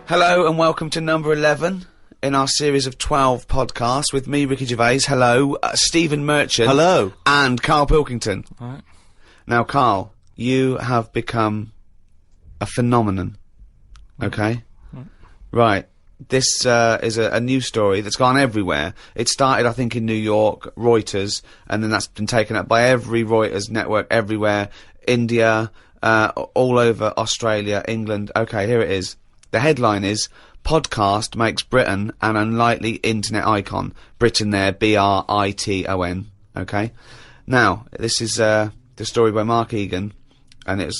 Hello and welcome to number 11 in our series of 12 podcasts with me, Ricky Gervais. Hello, Stephen Merchant. Hello. And Karl Pilkington. All right. Now, Karl, you have become a phenomenon. Okay? Right. This is a news story that's gone everywhere. It started, I think, in New York, Reuters, and then that's been taken up by every Reuters network everywhere. India, all over Australia, England. Okay, here it is. The headline is, Podcast makes Britain an unlikely internet icon. Britain there, B-R-I-T-O-N. Okay? Now, this is the story by Mark Egan, and it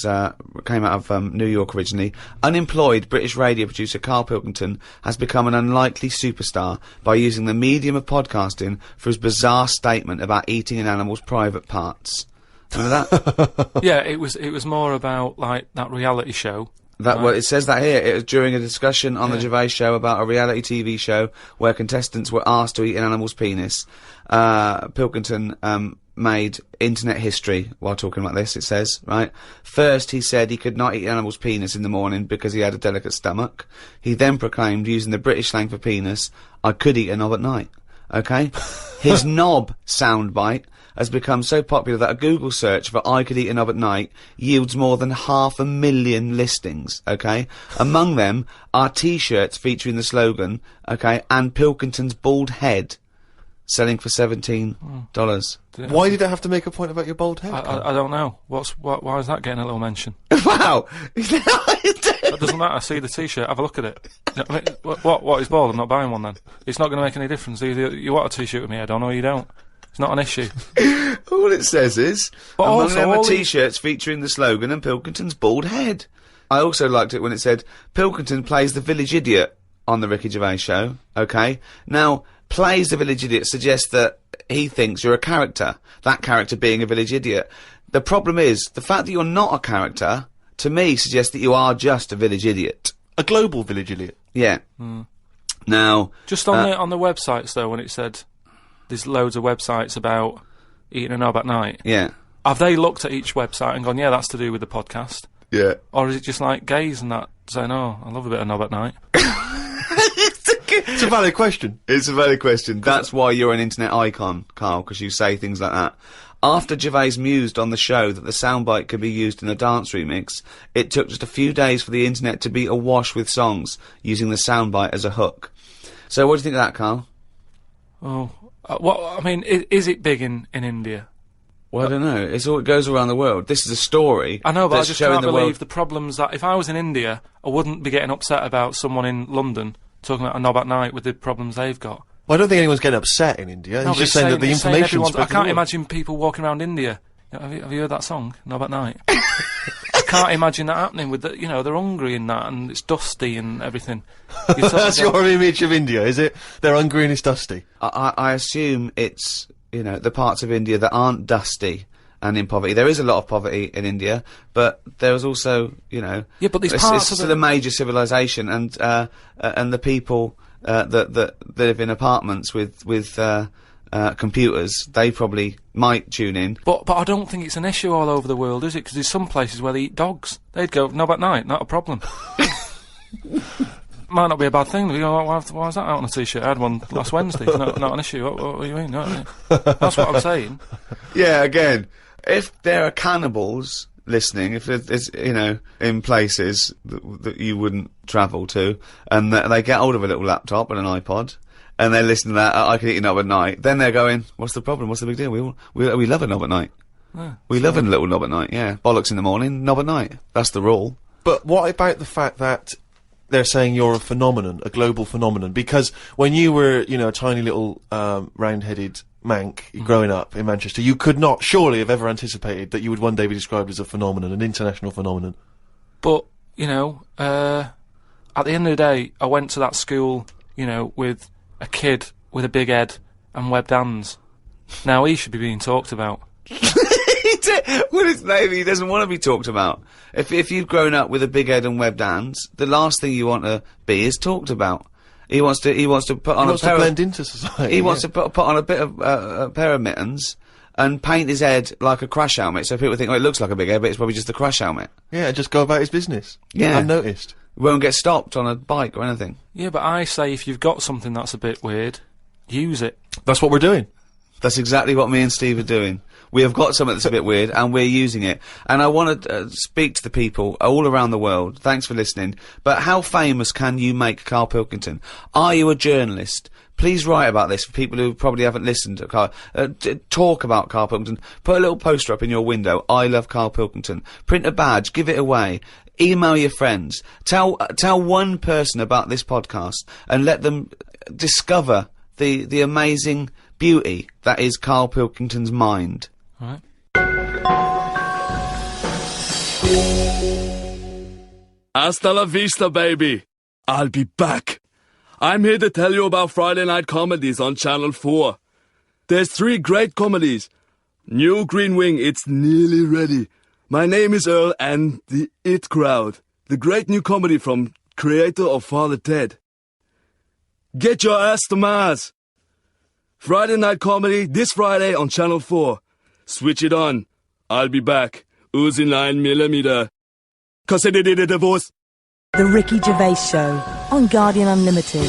came out of New York originally. Unemployed British radio producer Karl Pilkington has become an unlikely superstar by using the medium of podcasting for his bizarre statement about eating an animal's private parts. Remember that? Yeah, it was more about, like, that reality show. Well, it says that here. It was during a discussion on the Gervais show about a reality TV show where contestants were asked to eat an animal's penis. Pilkington made internet history while talking about this, it says, right? First, he said he could not eat an animal's penis in the morning because he had a delicate stomach. He then proclaimed, using the British slang for penis, I could eat a knob at night. Okay? His knob soundbite has become so popular that a Google search for I could eat a knob at night yields more than 500,000 listings, okay? Among them are t-shirts featuring the slogan, okay, and Pilkington's bald head, selling for $17. Why did I have to make a point about your bald head? I don't know. Why is that getting a little mention? Wow! That doesn't matter. See the t-shirt. Have a look at it. I mean, what is bald? I'm not buying one then. It's not going to make any difference. Either you want a t-shirt with me head on or you don't. It's not an issue. All it says is, but among also them are t-shirts featuring the slogan and Pilkington's bald head. I also liked it when it said, Pilkington plays the village idiot on the Ricky Gervais show, okay? Now, plays the village idiot suggests that he thinks you're a character, that character being a village idiot. The problem is, the fact that you're not a character, to me, suggests that you are just a village idiot. A global village idiot. Yeah. Now... Just on the websites, though, when it said there's loads of websites about eating a knob at night. Yeah. Have they looked at each website and gone, yeah, that's to do with the podcast? Yeah. Or is it just like gays and that saying, oh, I love a bit of knob at night? It's a valid question. It's a valid question. That's why you're an internet icon, Karl, because you say things like that. After Gervais mused on the show that the soundbite could be used in a dance remix, it took just a few days for the internet to be awash with songs using the soundbite as a hook. So what do you think of that, Karl? Oh, I mean, is it big in India? Well, I don't know. It goes around the world. This is a story. I know, but I just can't believe the the problems that... If I was in India, I wouldn't be getting upset about someone in London talking about a knob at night with the problems they've got. Well, I don't think anyone's getting upset in India. No, He's just saying that the information's... I can't imagine people walking around India. Have you heard that song, Knob at Night? I can't imagine that happening with the, they're hungry and that, and it's dusty and everything. That's your image of India, is it? They're hungry and it's dusty. I assume it's, the parts of India that aren't dusty and in poverty. There is a lot of poverty in India, but there's also, Yeah, but these parts it's still a major civilization, and the people that live in apartments with computers, they probably might tune in. But I don't think it's an issue all over the world, is it? Because there's some places where they eat dogs. They'd go, knob at night, not a problem. Might not be a bad thing. You go, why is that out on a t-shirt? I had one last Wednesday. Not an issue. What do you mean? That's what I'm saying. Yeah, again, if there are cannibals listening, if there's, in places that you wouldn't travel to, and they get hold of a little laptop and an iPod, and they listen to that, I can eat a knob at night, then they're going, what's the problem? What's the big deal? We love a knob at night. Yeah, we love a little knob at night, yeah. Bollocks in the morning, knob at night. That's the rule. But what about the fact that they're saying you're a phenomenon, a global phenomenon? Because when you were, a tiny little, round-headed mank growing up in Manchester, you could not surely have ever anticipated that you would one day be described as a phenomenon, an international phenomenon. But, at the end of the day, I went to that school, with a kid with a big head and webbed hands. Now he should be being talked about. Well, maybe he doesn't want to be talked about. If you've grown up with a big head and webbed hands, the last thing you want to be is talked about. He wants to put on to blend into society. He wants to put on a bit of a pair of mittens and paint his head like a crash helmet, so people think, oh, it looks like a big head, but it's probably just a crash helmet. Yeah, just go about his business. Yeah. Unnoticed. won't get stopped on a bike or anything. Yeah, but I say if you've got something that's a bit weird, use it. That's what we're doing. That's exactly what me and Steve are doing. We have got something that's a bit weird, and we're using it. And I want to speak to the people all around the world. Thanks for listening. But how famous can you make Karl Pilkington? Are you a journalist? Please write about this for people who probably haven't listened to Karl. Talk about Karl Pilkington. Put a little poster up in your window. I love Karl Pilkington. Print a badge. Give it away. Email your friends. Tell one person about this podcast and let them discover the amazing beauty that is Karl Pilkington's mind. Right. Hasta la vista, baby. I'll be back. I'm here to tell you about Friday night comedies on Channel 4. There's 3 great comedies. New Green Wing, it's nearly ready. My Name is Earl and The It Crowd. The great new comedy from creator of Father Ted. Get your ass to Mars. Friday night comedy this Friday on Channel 4. Switch it on. I'll be back. Uzi 9mm. Cause I did it a divorce. The Ricky Gervais Show on Guardian Unlimited.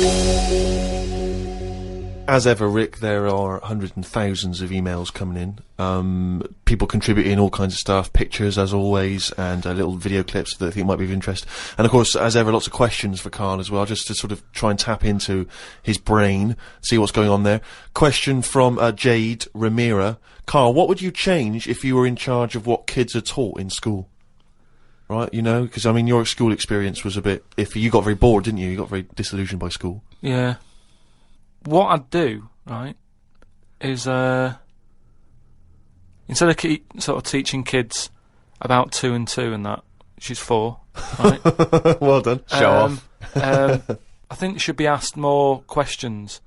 As ever, Rick, there are hundreds and thousands of emails coming in. People contributing all kinds of stuff, pictures as always, and little video clips that I think might be of interest. And of course, as ever, lots of questions for Karl as well, just to sort of try and tap into his brain, see what's going on there. Question from Jade Ramira. Karl, what would you change if you were in charge of what kids are taught in school? Right, you know, because I mean, your school experience was a bit iffy. You got very bored, didn't you? You got very disillusioned by school. Yeah. What I'd do, right, is instead of sort of teaching kids about 2 and 2 and that, she's 4, right? Well done. Show off. I think they should be asked more questions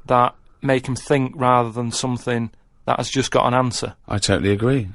that make them think rather than something that has just got an answer. I totally agree.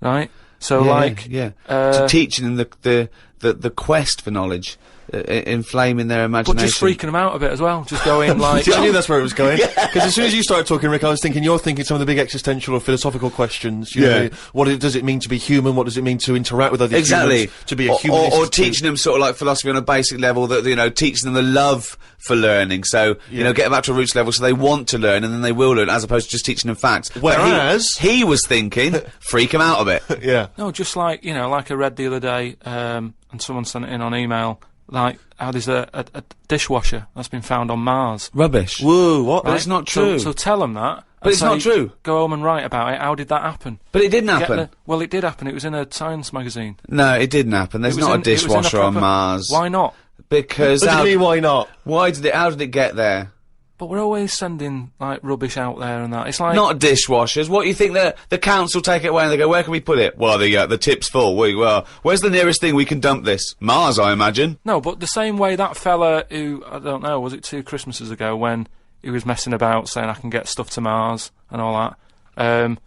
Right? So, to teaching them the quest for knowledge, inflaming their imagination. But just freaking them out a bit as well. Just going like... See, I knew that's where it was going. Because as soon as you started talking, Rick, I was thinking you're thinking some of the big existential or philosophical questions. You know, does it mean to be human? What does it mean to interact with other humans? To be a human. Or teaching them sort of like philosophy on a basic level, that, you know, teaching them the love for learning. So, you know, get them back to a roots level so they want to learn and then they will learn, as opposed to just teaching them facts. Whereas... He was thinking, freak them out a bit. Yeah. No, just like, you know, like I read the other day, and someone sent it in on email, like how there's a dishwasher that's been found on Mars. Rubbish. Whoa, what? But it's not true. So tell them that. But it's not true. Go home and write about it. How did that happen? But it didn't happen. Well, it did happen. It was in a science magazine. No, it didn't happen. There's not a dishwasher on Mars. Why not? Because... What do you mean, why not? How did it get there? But we're always sending, like, rubbish out there and that. It's like... Not dishwashers. What, you think the council take it away and they go, where can we put it? Well, the tip's full. Well, where's the nearest thing we can dump this? Mars, I imagine. No, but the same way that fella who, I don't know, was it 2 Christmases ago, when he was messing about saying I can get stuff to Mars and all that,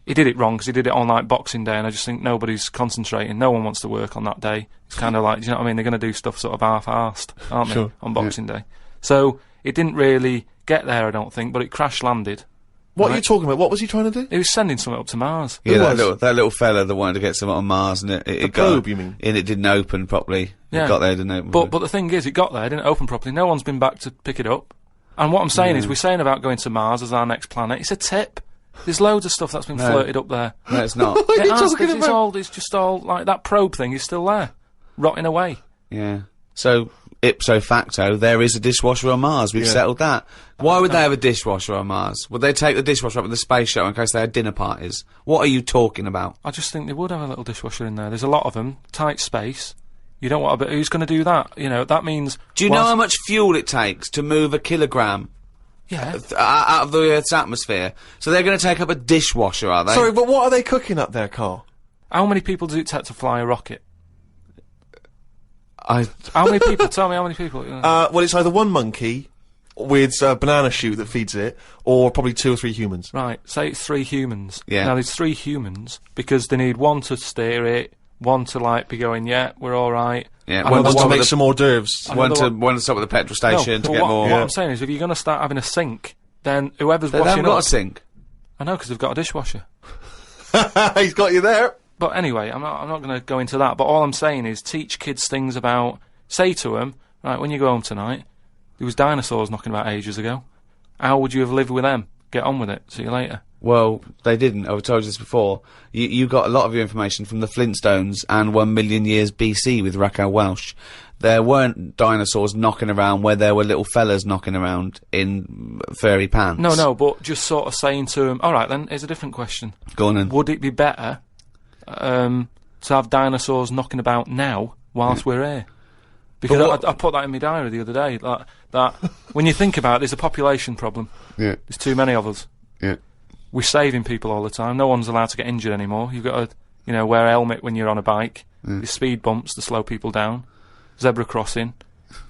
he did it wrong, because he did it on, like, Boxing Day, and I just think nobody's concentrating. No one wants to work on that day. It's kind of like, do you know what I mean? They're going to do stuff sort of half-arsed, aren't they, on Boxing Day? So... it didn't really get there, I don't think, but it crash-landed. What are you talking about? What was he trying to do? He was sending something up to Mars. Yeah, that little fella that wanted to get something on Mars, and it got... probe, you mean? And it didn't open properly. Yeah. It got there, didn't open. But the thing is, it got there, it didn't open properly. No one's been back to pick it up. And what I'm saying is, we're saying about going to Mars as our next planet. It's a tip. There's loads of stuff that's been flirted up there. No, it's not. What are you talking about? It's just all, like, that probe thing is still there. Rotting away. Yeah. So... ipso facto, there is a dishwasher on Mars. We've settled that. Why would they have a dishwasher on Mars? Would they take the dishwasher up in the space shuttle in case they had dinner parties? What are you talking about? I just think they would have a little dishwasher in there. There's a lot of them. Tight space. You don't want to... But who's going to do that? You know, that means... Do you know how much fuel it takes to move a kilogram? Yeah. Out of the Earth's atmosphere? So they're going to take up a dishwasher, are they? Sorry, but what are they cooking up there, Karl? How many people does it take to fly a rocket? How many people? Tell me how many people. Well, it's either one monkey with a banana shoot that feeds it, or probably 2 or 3 humans. Right, say it's 3 humans. Yeah. Now there's 3 humans, because they need one to steer it, one to, like, be going, yeah, we're alright. Yeah, One to make some hors d'oeuvres. One to stop at the petrol station to get more... What I'm saying is, if you're going to start having a sink, then whoever's washing up... They haven't got a sink. I know, because they've got a dishwasher. He's got you there. But anyway, I'm not going to go into that. But all I'm saying is, teach kids things about. Say to them, right, when you go home tonight, there was dinosaurs knocking about ages ago. How would you have lived with them? Get on with it. See you later. Well, they didn't. I've told you this before. You got a lot of your information from the Flintstones and 1 million years BC with Raquel Welch. There weren't dinosaurs knocking around where there were little fellas knocking around in furry pants. No, but just sort of saying to them, all right then, here's a different question. Go on then. Would it be better to have dinosaurs knocking about now whilst we're here? Because I put that in my diary the other day. That when you think about it, there's a population problem. Yeah. There's too many of us. Yeah. We're saving people all the time. No one's allowed to get injured anymore. You've got to, wear a helmet when you're on a bike. There's speed bumps to slow people down. Zebra crossing.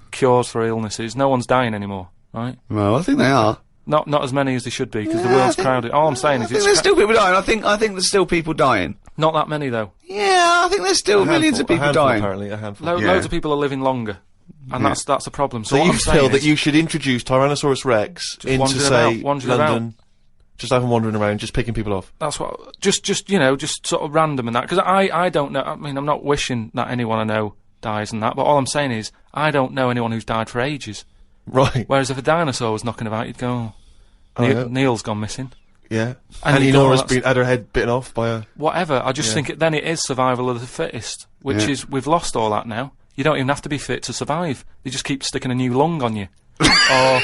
Cures for illnesses. No one's dying anymore, right? Well, I think they are. Not as many as they should be, because the world's crowded. All I'm saying is there's still people dying. I think there's still people dying. Not that many, though. Yeah, I think there's still millions of people dying. Apparently, a handful. Loads of people are living longer. And that's a problem. So you what I'm saying feel is, that you should introduce Tyrannosaurus Rex into, say, wandering London, about. just have him wandering around, just picking people off. That's what, just sort of random and that. Because I don't know, I mean, I'm not wishing that anyone I know dies and that, but all I'm saying is, I don't know anyone who's died for ages. Right. Whereas if a dinosaur was knocking about, you'd go, Neil's gone missing. Yeah. And Nora's had her head bitten off by a... Whatever, I just think then it is survival of the fittest, which is, we've lost all that now. You don't even have to be fit to survive. They just keep sticking a new lung on you. Or...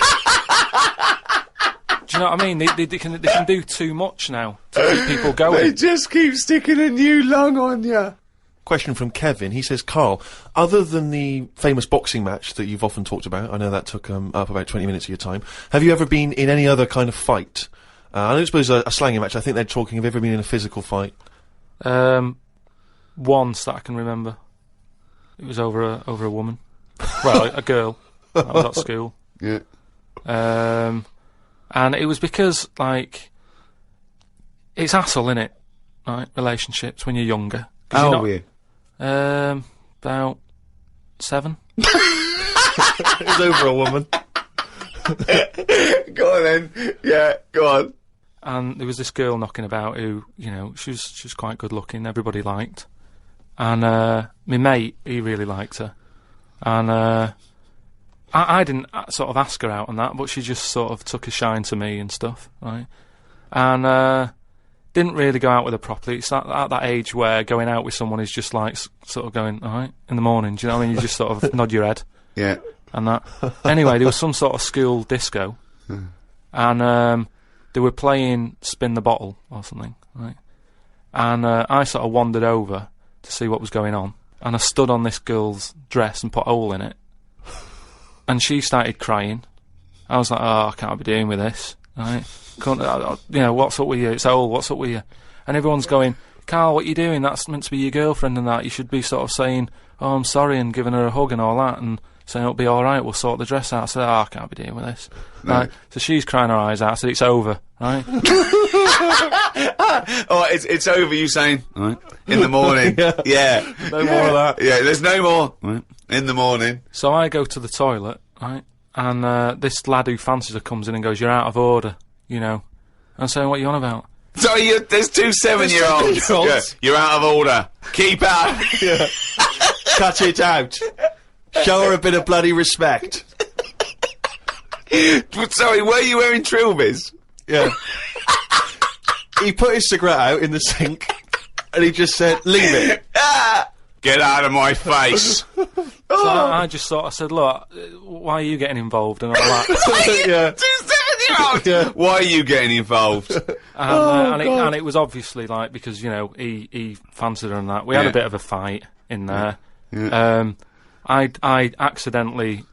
Do you know what I mean? They can do too much now to keep people going. They just keep sticking a new lung on you. Question from Kevin. He says, Karl, other than the famous boxing match that you've often talked about, I know that took up about 20 minutes of your time, have you ever been in any other kind of fight? I don't suppose a slanging match. I think they're talking, have you ever been in a physical fight? Once that I can remember. It was over a woman. Well, a girl. I was at school. Yeah. And it was because, like, it's hassle, innit? Right? Relationships when you're younger. How old were you? About 7. It was over a woman. Go on then. Yeah, go on. And there was this girl knocking about who, she was quite good looking, everybody liked. And my mate, he really liked her. And I didn't sort of ask her out on that, but she just sort of took a shine to me and stuff, right? And didn't really go out with her properly. It's at that age where going out with someone is just like sort of going, all right, in the morning, do you know what I mean? You just sort of nod your head. Yeah. And that. Anyway, there was some sort of school disco. And they were playing Spin the Bottle or something, right? And I sort of wandered over to see what was going on. And I stood on this girl's dress and put a hole in it. And she started crying. I was like, oh, I can't be doing with this, right? What's up with you? It's a hole, what's up with you? And everyone's going, Karl, what are you doing? That's meant to be your girlfriend and that. You should be sort of saying, oh, I'm sorry, and giving her a hug and all that, and saying it'll be alright, we'll sort the dress out. I said, oh, I can't be dealing with this. No. Right? So she's crying her eyes out. I said, it's over, right? Oh, it's over, you saying, right, in the morning. Yeah. No more of that. Yeah, there's no more. Right. In the morning. So I go to the toilet, right? And this lad who fancies her comes in and goes, you're out of order, I'm saying, what are you on about? Sorry, there's 2 7-year-olds. Yeah, you're out of order. Keep out. Yeah. Cut it out. Show her a bit of bloody respect. Sorry, were you wearing trilbies? Yeah. He put his cigarette out in the sink, and he just said, leave it. Get out of my face. So I just I said, look, why are you getting involved and all that? Yeah. 2 7-year-olds. Yeah. Why are you getting involved? And it was obviously like because he fancied her and that. We had a bit of a fight in there. Yeah. I accidentally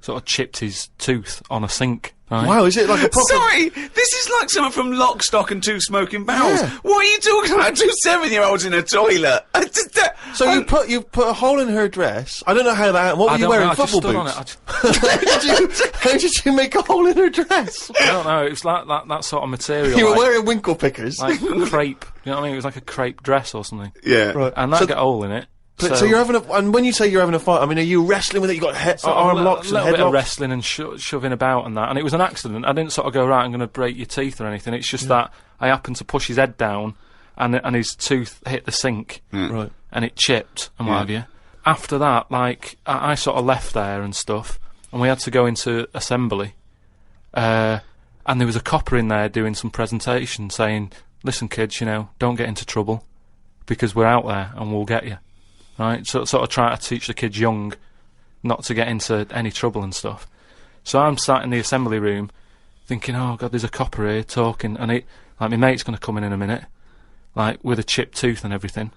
sort of chipped his tooth on a sink. Right? Wow, is it like a proper... Sorry, this is like someone from Lock, Stock and 2 Smoking Barrels. Yeah. What are you talking about? 2 7-year-olds in a toilet. So you put a hole in her dress. I don't know how that... What were you wearing? Football boots? How did you make a hole in her dress? I don't know. It was like that sort of material. You were wearing winkle pickers. Like crepe. You know what I mean? It was like a crepe dress or something. Yeah. Right. And that got a hole in it. So you're having and when you say you're having a fight, I mean, are you wrestling with it? You got arm locks and head locks? A little bit of wrestling and shoving about and that. And it was an accident. I didn't sort of go, right, I'm going to break your teeth or anything. It's just that I happened to push his head down and his tooth hit the sink, Right. and it chipped and what have you. After that, like, I sort of left there and stuff, and we had to go into assembly, and there was a copper in there doing some presentation saying, listen kids, you know, don't get into trouble, because we're out there and we'll get you, right? So sort of try to teach the kids young not to get into any trouble and stuff. So I'm sat in the assembly room thinking, oh God, there's a copper here talking, and like, my mate's going to come in a minute, like, with a chipped tooth and everything.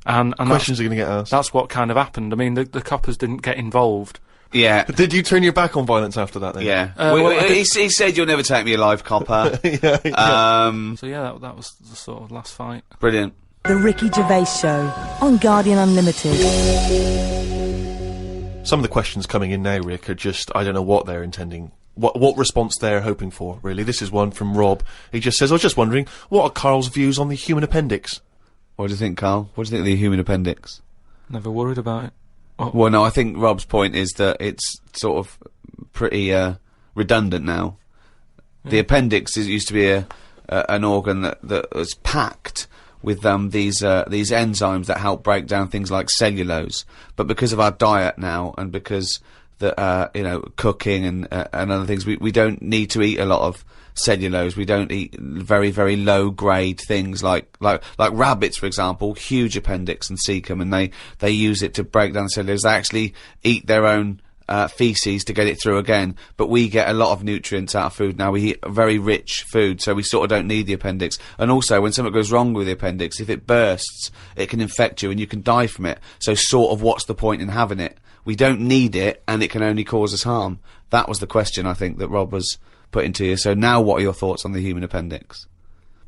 And Questions are going to get asked. that's what kind of happened. I mean, the coppers didn't get involved. Yeah. Did you turn your back on violence after that then? Yeah. well, he said, you'll never take me alive, copper. So yeah, that was the sort of last fight. Brilliant. The Ricky Gervais Show on Guardian Unlimited. Some of the questions coming in now, Rick, are just, I don't know what they're intending, what response they're hoping for, really. This is one from Rob. He just says, I was just wondering, what are Karl's views on the human appendix? What do you think, Karl? What do you think of the human appendix? Never worried about it. Well, no, I think Rob's point is that it's sort of pretty redundant now. The appendix used to be an organ that was packed with these enzymes that help break down things like cellulose. But because of our diet now, and because cooking and other things, we don't need to eat a lot of cellulose. We don't eat very, very low grade things like rabbits, for example, huge appendix and cecum, and they use it to break down cellulose. They actually eat their own feces to get it through again, but we get a lot of nutrients out of food now. We eat very rich food, so we sort of don't need the appendix. And also, when something goes wrong with the appendix, if it bursts, it can infect you and you can die from it. So sort of what's the point in having it? We don't need it, and it can only cause us harm. That was the question, I think, that Rob was putting to you. So now what are your thoughts on the human appendix?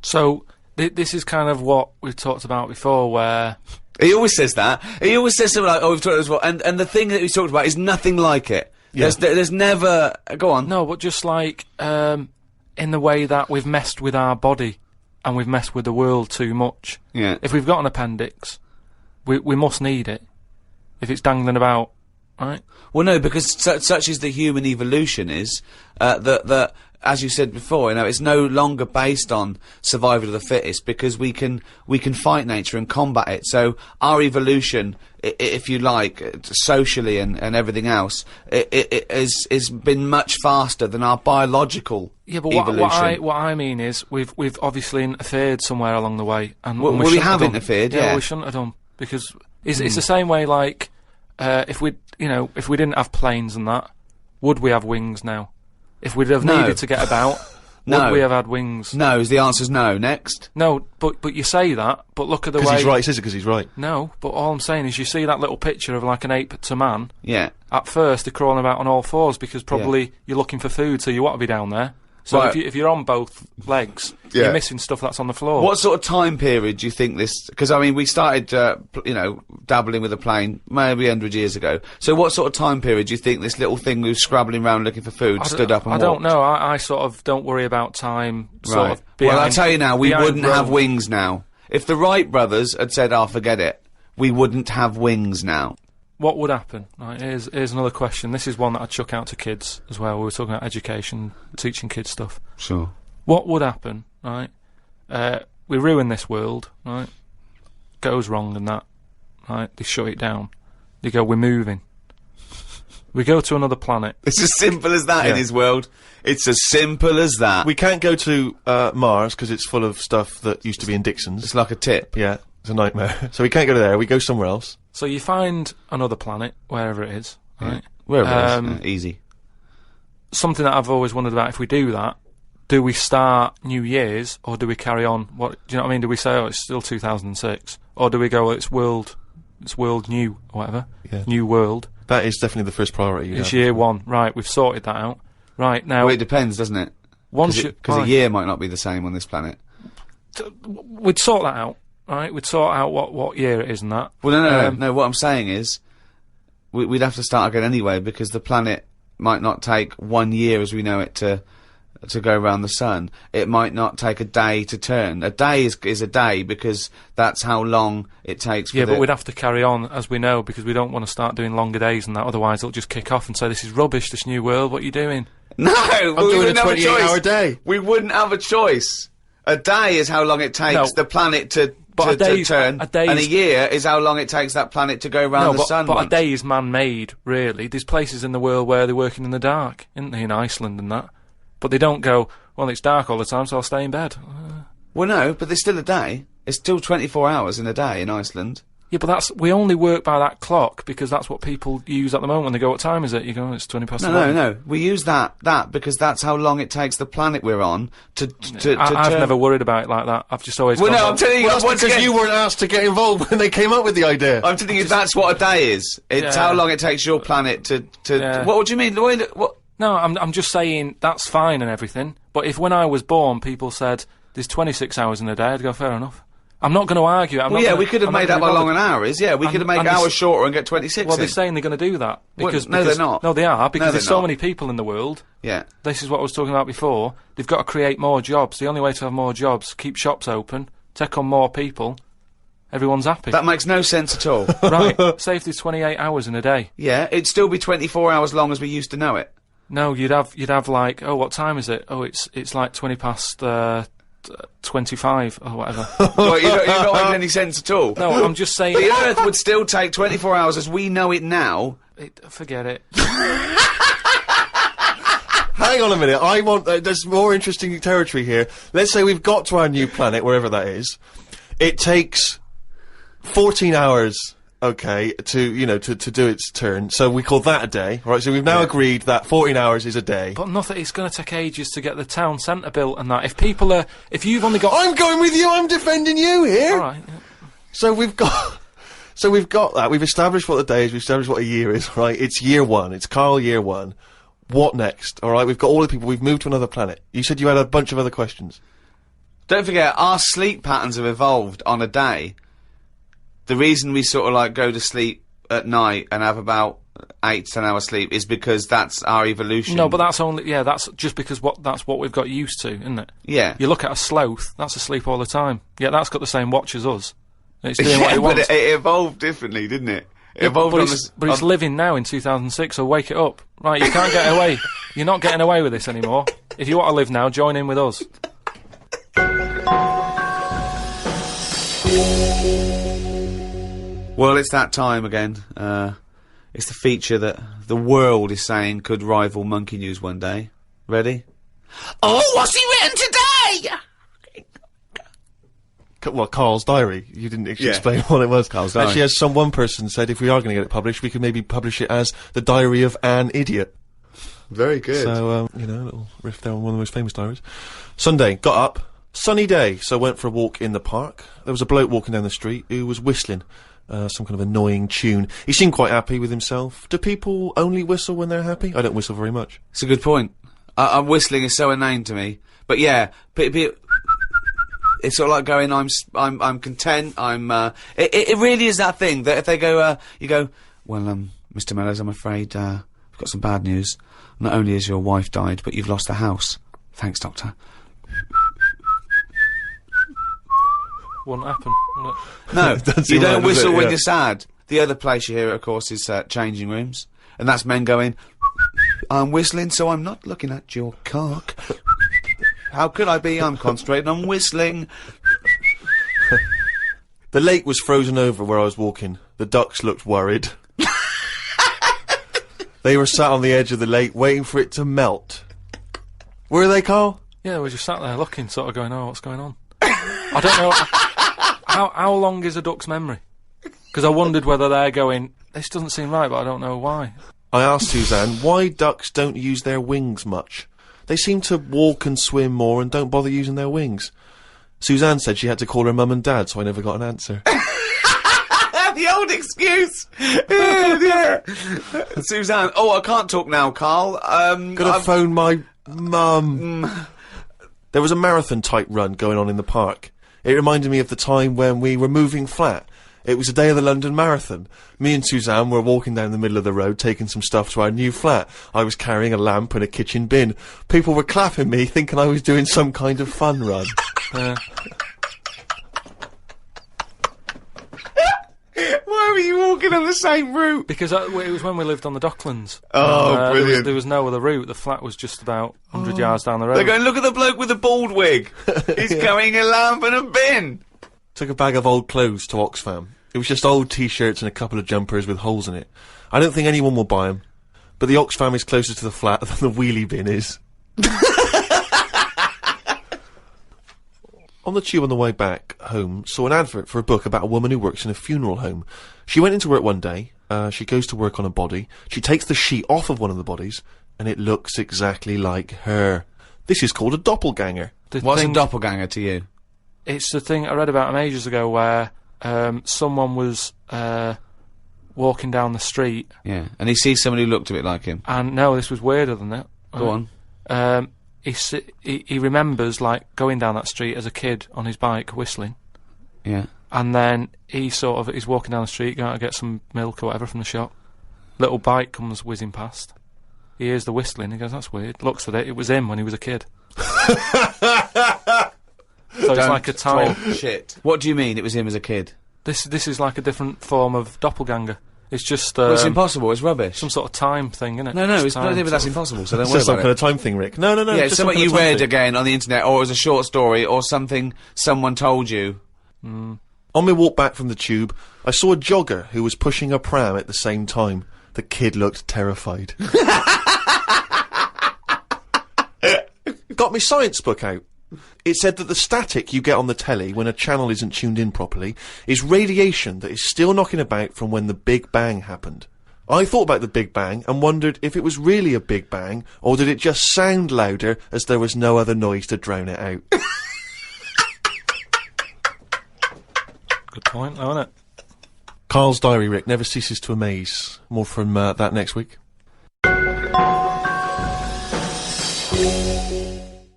So this is kind of what we've talked about before, where He always says that. He always says something like, "Oh, we've talked about this before," and the thing that he's talked about is nothing like it. Yeah. There's never. Go on. no, but just like in the way that we've messed with our body and we've messed with the world too much. Yeah. If we've got an appendix, we must need it. If it's dangling about, right? Well, no, because such is the human evolution is that as you said before, you know, it's no longer based on survival of the fittest, because we can fight nature and combat it. So our evolution, if you like, socially and everything else, it has been much faster than our biological evolution. What I mean is we've obviously interfered somewhere along the way, and Well, we we shouldn't have done. interfered, yeah. we shouldn't have done, because it's the same way. Like if we didn't have planes and that, would we have wings now? If we'd have needed to get about, No. would we have had wings? No, the answer's no. Next. No, but you say that, but look at the way. Because he's right, he says it because he's right. No, but all I'm saying is you see that little picture of like an ape to man. Yeah. At first, they're crawling about on all fours because probably you're looking for food, so you want to be down there. So Right. if you're on both legs, Yeah. you're missing stuff that's on the floor. What sort of time period do you think this? Because I mean, we started, dabbling with a plane maybe 100 years ago. So what sort of time period do you think this little thing who was scrabbling around looking for food stood up and I walked? don't know. I sort of don't worry about time. Sort Right. of Well, I'll behind- tell you now, we behind wouldn't have Rome. wings now. If the Wright brothers had said, "Oh, forget it," we wouldn't have wings now. What would happen? Right, here's another question. This is one that I'd chuck out to kids as well. We were talking about education, teaching kids stuff. Sure. What would happen, right? We ruin this world, right? Goes wrong and that, right? They shut it down. They go, we're moving. We go to another planet. It's as simple as that in Yeah. his world. It's as simple as that. We can't go to Mars because it's full of stuff that used to be in Dixon's. It's like a tip. Yeah, it's a nightmare. So we can't go to there, we go somewhere else. So you find another planet, wherever it is, right? Wherever it Um, is. Yeah, easy. Something that I've always wondered about, if we do that, do we start New Year's or do we carry on? What do you know what I mean? Do we say, oh, it's still 2006, or do we go, well, it's world new or whatever, Yeah. new world? That is definitely the first priority. you It's have. year one, right? We've sorted that out, right? Now, Well, it depends, doesn't it? once Because a year might not be the same on this planet. we'd sort that out, right? We'd sort out what year it is and that. Well, no. Um, What I'm saying is, we'd have to start again anyway, because the planet might not take 1 year as we know it to go around the sun. It might not take a day to turn. A day is a day, because that's how long it takes. For Yeah, but we'd have to carry on, as we know, because we don't want to start doing longer days and that. Otherwise, it'll just kick off and say, "This is rubbish. This new world. What are you doing?" No, I'm we doing a wouldn't have 28-hour choice. day. We wouldn't have a choice. A day is how long it takes No. the planet to But to turn, and a year is how long it takes that planet to go around the sun. But once. a day is man-made, really. There's places in the world where they're working in the dark, isn't there, in Iceland and that? But they don't go, well, it's dark all the time, so I'll stay in bed. Well, no, but there's still a day. It's still 24 hours in a day in Iceland. Yeah, but we only work by that clock because that's what people use at the moment when they go, what time is it? You go, it's 20 past 11. No. We use that because that's how long it takes the planet we're on to I've never worried about it like that. I've just always Well, no, I'm telling you, Well, that's because you weren't asked to get involved when they came up with the idea. I'm telling you, that's what a day is. It's how long it takes your planet to What do you mean? What? No, I'm just saying that's fine and everything, but if when I was born people said there's 26 hours in a day, I'd go, fair enough. I'm not going to argue. We could have made that how long an hour is. Yeah, we could have made hours shorter and get 26 Well, they're saying they're going to do that. Because, no, they're not. No, they are, because there's so many people in the world. Yeah. This is what I was talking about before. They've got to create more jobs. The only way to have more jobs, keep shops open, take on more people, everyone's happy. That makes no sense at all. Right, say if there's 28 hours in a day. Yeah, it'd still be 24 hours long as we used to know it. No, you'd have like, oh, what time is it? Oh, it's like 20 past... 25 or whatever. Well, you're not making any sense at all. No, I'm just saying... The Earth would still take 24 hours as we know it now. Forget it. Hang on a minute, I want... there's more interesting territory here. Let's say we've got to our new planet, wherever that is. It takes 14 hours... Okay, to do its turn. So we call that a day, right? So we've now agreed that 14 hours is a day. But nothing, it's going to take ages to get the town centre built and that. If you've only got... I'm going with you, I'm defending you here! Alright. Yeah. So we've got that, we've established what the day is, we've established what a year is, right? It's year one, it's Karl year one. What next? Alright, we've got all the people, we've moved to another planet. You said you had a bunch of other questions. Don't forget, our sleep patterns have evolved on a day. The reason we sort of like go to sleep at night and have about 8 to 10 hours sleep is because that's our evolution. No, but that's that's just because that's what we've got used to, isn't it? Yeah. You look at a sloth, that's asleep all the time. Yeah, that's got the same watch as us. It's doing what it wants. But it evolved differently, didn't it? It evolved but it's living now in 2006, so wake it up. Right, you can't get away. You're not getting away with this anymore. If you want to live now, join in with us. Well, it's that time again. It's the feature that the world is saying could rival Monkey News one day. Ready? Oh, what's he written today? Well, Karl's diary. You didn't actually explain what it was. Karl's diary. Actually, as one person said, if we are going to get it published, we could maybe publish it as The Diary of an Idiot. Very good. So, a little riff there on one of the most famous diaries. Sunday, got up, sunny day, so went for a walk in the park. There was a bloke walking down the street who was whistling. Some kind of annoying tune. He seemed quite happy with himself. Do people only whistle when they're happy? I don't whistle very much. It's a good point. Whistling is so inane to me. But yeah, it's sort of like going, I'm content, it really is that thing that if they go, you go, well, Mr. Mellors, I'm afraid, I've got some bad news. Not only has your wife died, but you've lost the house. Thanks, Doctor. Wouldn't happen, would it? No, you don't whistle when you're sad. The other place you hear it, of course, is changing rooms. And that's men going, I'm whistling, so I'm not looking at your cock. How could I be? I'm concentrating on whistling. The lake was frozen over where I was walking. The ducks looked worried. They were sat on the edge of the lake, waiting for it to melt. Were they, Karl? Yeah, we just sat there looking, sort of going, oh, what's going on? I don't know... How long is a duck's memory? Because I wondered whether they're going, this doesn't seem right, but I don't know why. I asked Suzanne why ducks don't use their wings much. They seem to walk and swim more and don't bother using their wings. Suzanne said she had to call her mum and dad, so I never got an answer. The old excuse! Yeah. Suzanne, I can't talk now, Karl. Gotta phone my mum. There was a marathon-type run going on in the park. It reminded me of the time when we were moving flat. It was the day of the London Marathon. Me and Suzanne were walking down the middle of the road, taking some stuff to our new flat. I was carrying a lamp and a kitchen bin. People were clapping me, thinking I was doing some kind of fun run. Why were you walking on the same route? Because it was when we lived on the Docklands. Oh, brilliant. There was no other route. The flat was just about 100 yards down the road. They're going, look at the bloke with the bald wig. He's carrying a lamp and a bin. took a bag of old clothes to Oxfam. It was just old T-shirts and a couple of jumpers with holes in it. I don't think anyone will buy them, but the Oxfam is closer to the flat than the wheelie bin is. On the tube on the way back home, saw an advert for a book about a woman who works in a funeral home. She went into work one day, she goes to work on a body, she takes the sheet off of one of the bodies, and it looks exactly like her. This is called a doppelganger. What's a doppelganger to you? It's the thing I read about him ages ago where someone was walking down the street. Yeah, and he sees somebody who looked a bit like him. And no, this was weirder than that. Go on. He remembers, like, going down that street as a kid on his bike, whistling. Yeah. And then he's walking down the street, going to get some milk or whatever from the shop. Little bike comes whizzing past. He hears the whistling, he goes, that's weird. Looks at it, it was him when he was a kid. So it's like a time. Shit. What do you mean it was him as a kid? This is like a different form of doppelganger. It's just Well, it's impossible, it's rubbish. some sort of time thing, isn't it? No, it's time, not even that's impossible, so don't It's worry just some about kind it. of time thing, Rick. No. Yeah, it's just something some you kind of time read thing. again on the internet, or it was a short story, or something someone told you. On my walk back from the tube, I saw a jogger who was pushing a pram at the same time. The kid looked terrified. Got my science book out. It said that the static you get on the telly when a channel isn't tuned in properly is radiation that is still knocking about from when the Big Bang happened. I thought about the Big Bang and wondered if it was really a Big Bang, or did it just sound louder as there was no other noise to drown it out. Good point, though, isn't it? Karl's diary, Rick, never ceases to amaze. More from that next week.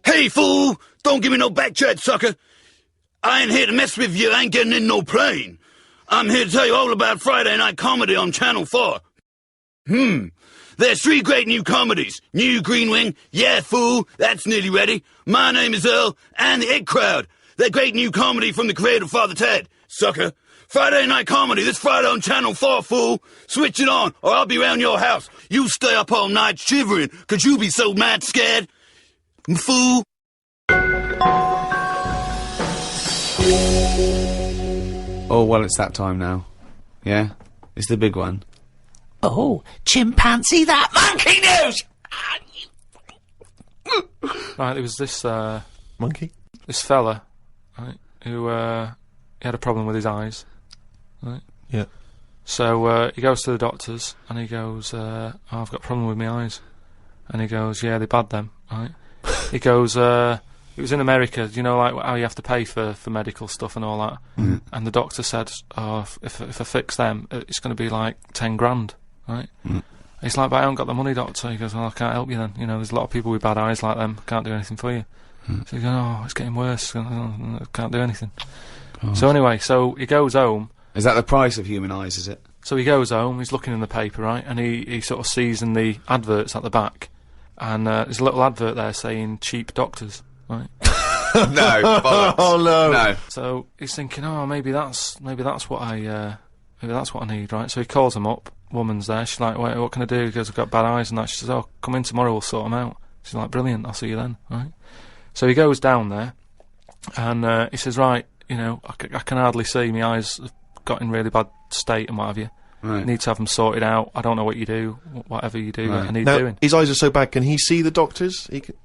Hey, fool! Don't give me no backchat, sucker! I ain't here to mess with you, I ain't getting in no plane. I'm here to tell you all about Friday night comedy on Channel 4. There's 3 great new comedies. New Green Wing, yeah, fool, that's nearly ready. My Name is Earl, and The It Crowd. They're great new comedy from the creator of Father Ted, sucker. Friday night comedy this Friday on Channel 4, fool. Switch it on, or I'll be round your house. You stay up all night shivering, 'cause you be so mad scared. Fool. Oh, well, it's that time now. Yeah? It's the big one. Oh, chimpanzee that monkey news! Right, there was this Monkey? this fella, right, who he had a problem with his eyes, right? Yeah. So he goes to the doctors and he goes, oh, I've got a problem with my eyes. And he goes, yeah, they're bad then, right? He goes, it was in America, you know, like how you have to pay for medical stuff and all that. And the doctor said, oh, if I fix them, it's going to be like 10 grand, right? He's like, but I haven't got the money, doctor. He goes, well, I can't help you then. You know, there's a lot of people with bad eyes like them, can't do anything for you. So he goes, oh, it's getting worse, I can't do anything. So anyway, so he goes home. Is that the price of human eyes, is it? So he goes home, he's looking in the paper, right, and he sort of sees in the adverts at the back, and there's a little advert there saying cheap doctors, right? No, bollocks. Oh, no. No. So he's thinking, oh, maybe that's what I need, right? So he calls them up. Woman's there. She's like, wait, what can I do? He goes, I've got bad eyes and that. She says, oh, come in tomorrow, we'll sort them out. She's like, brilliant, I'll see you then, right? So he goes down there, and he says, right, you know, I can hardly see. My eyes have got in really bad state and what have you. Right. Need to have them sorted out. I don't know what you do. Whatever you do, Right. I need Now, doing. his eyes are so bad, can he see the doctors? He can...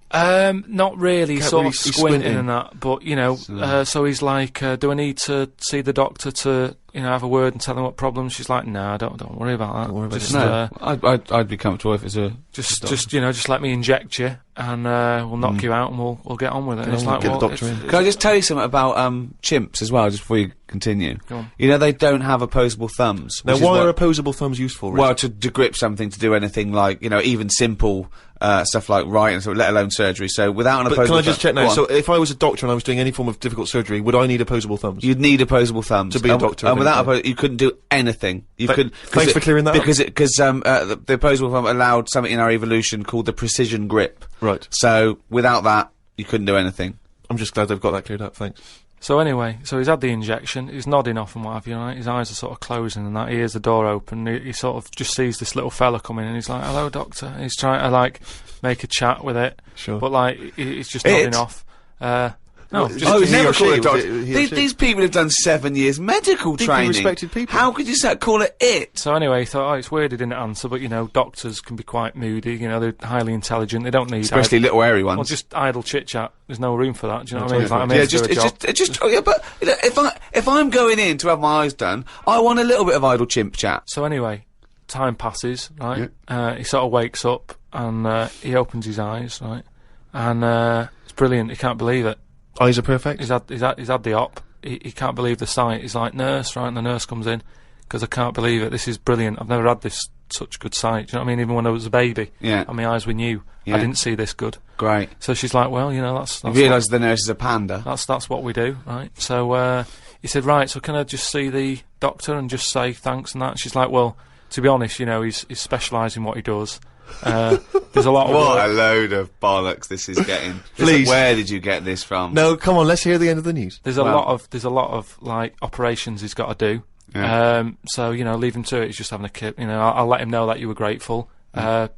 Not really, Can't sort really- of he's squinting squinting. and that, but, you know, so he's like, do I need to see the doctor to, you know, have a word and tell him what problems? She's like, nah, don't worry about that. Don't worry about just, it. No, I'd be comfortable if it's a... just, you know, just let me inject you, and we'll knock you out, and we'll get on with it. And it's on, like, get the well, doctor in. Can I just tell you something about chimps as well, just before you continue? Go on. You know, they don't have opposable thumbs. Now, which is why what- are opposable thumbs useful, Rick? Well, to grip something, to do anything like, you know, even simple stuff like writing, so let alone surgery. So without an But opposable can I just check thumb- now? Go So on. if I was a doctor and I was doing any form of difficult surgery, would I need opposable thumbs? You'd need opposable thumbs To be a And doctor And of without any kind. you couldn't do anything. You Th- could. thanks for clearing that up. because the opposable thumb allowed something in our evolution called the precision grip. Right. So without that, you couldn't do anything. I'm just glad they've got that cleared up, thanks. So anyway, so he's had the injection, he's nodding off and what have you, right? His eyes are sort of closing and that, he hears the door open, he sort of just sees this little fella come in and he's like, hello doctor, and he's trying to like, make a chat with it, Sure. but like, he's just It? nodding off. No, Just Oh, he never or call she, it a doctor. was it he or she? These people have done 7 years medical Deeply training. respected people. How could you call it it? So anyway, he thought, it's weird he didn't answer, but, doctors can be quite moody, they're highly intelligent, they don't need... Especially little hairy ones. Well, just idle chit-chat. There's no room for that, do you know what I mean? It's totally. like, I'm here to do a job. But if I'm going in to have my eyes done, I want a little bit of idle chimp chat. So anyway, time passes, right? He sort of wakes up, and he opens his eyes, right? And it's brilliant, he can't believe it. Eyes are perfect. He's had the op. He can't believe the sight. He's like, nurse, right? And the nurse comes in, because I can't believe it. This is brilliant. I've never had such good sight. Do you know what I mean? Even when I was a baby. Yeah. And my eyes were new. Yeah. I didn't see this good. Great. So she's like, well, that's You realise the nurse is a panda. that's what we do, right? So he said, right, so can I just see the doctor and just say thanks and that? And she's like, well, to be honest, he's specialised in what he does. There's a lot of What work. a load of bollocks this is getting. Please. Where did you get this from? No, come on, let's hear the end of the news. There's a lot of like operations he's got to do. Yeah. So leave him to it. He's just having a kip. I'll let him know that you were grateful. Pay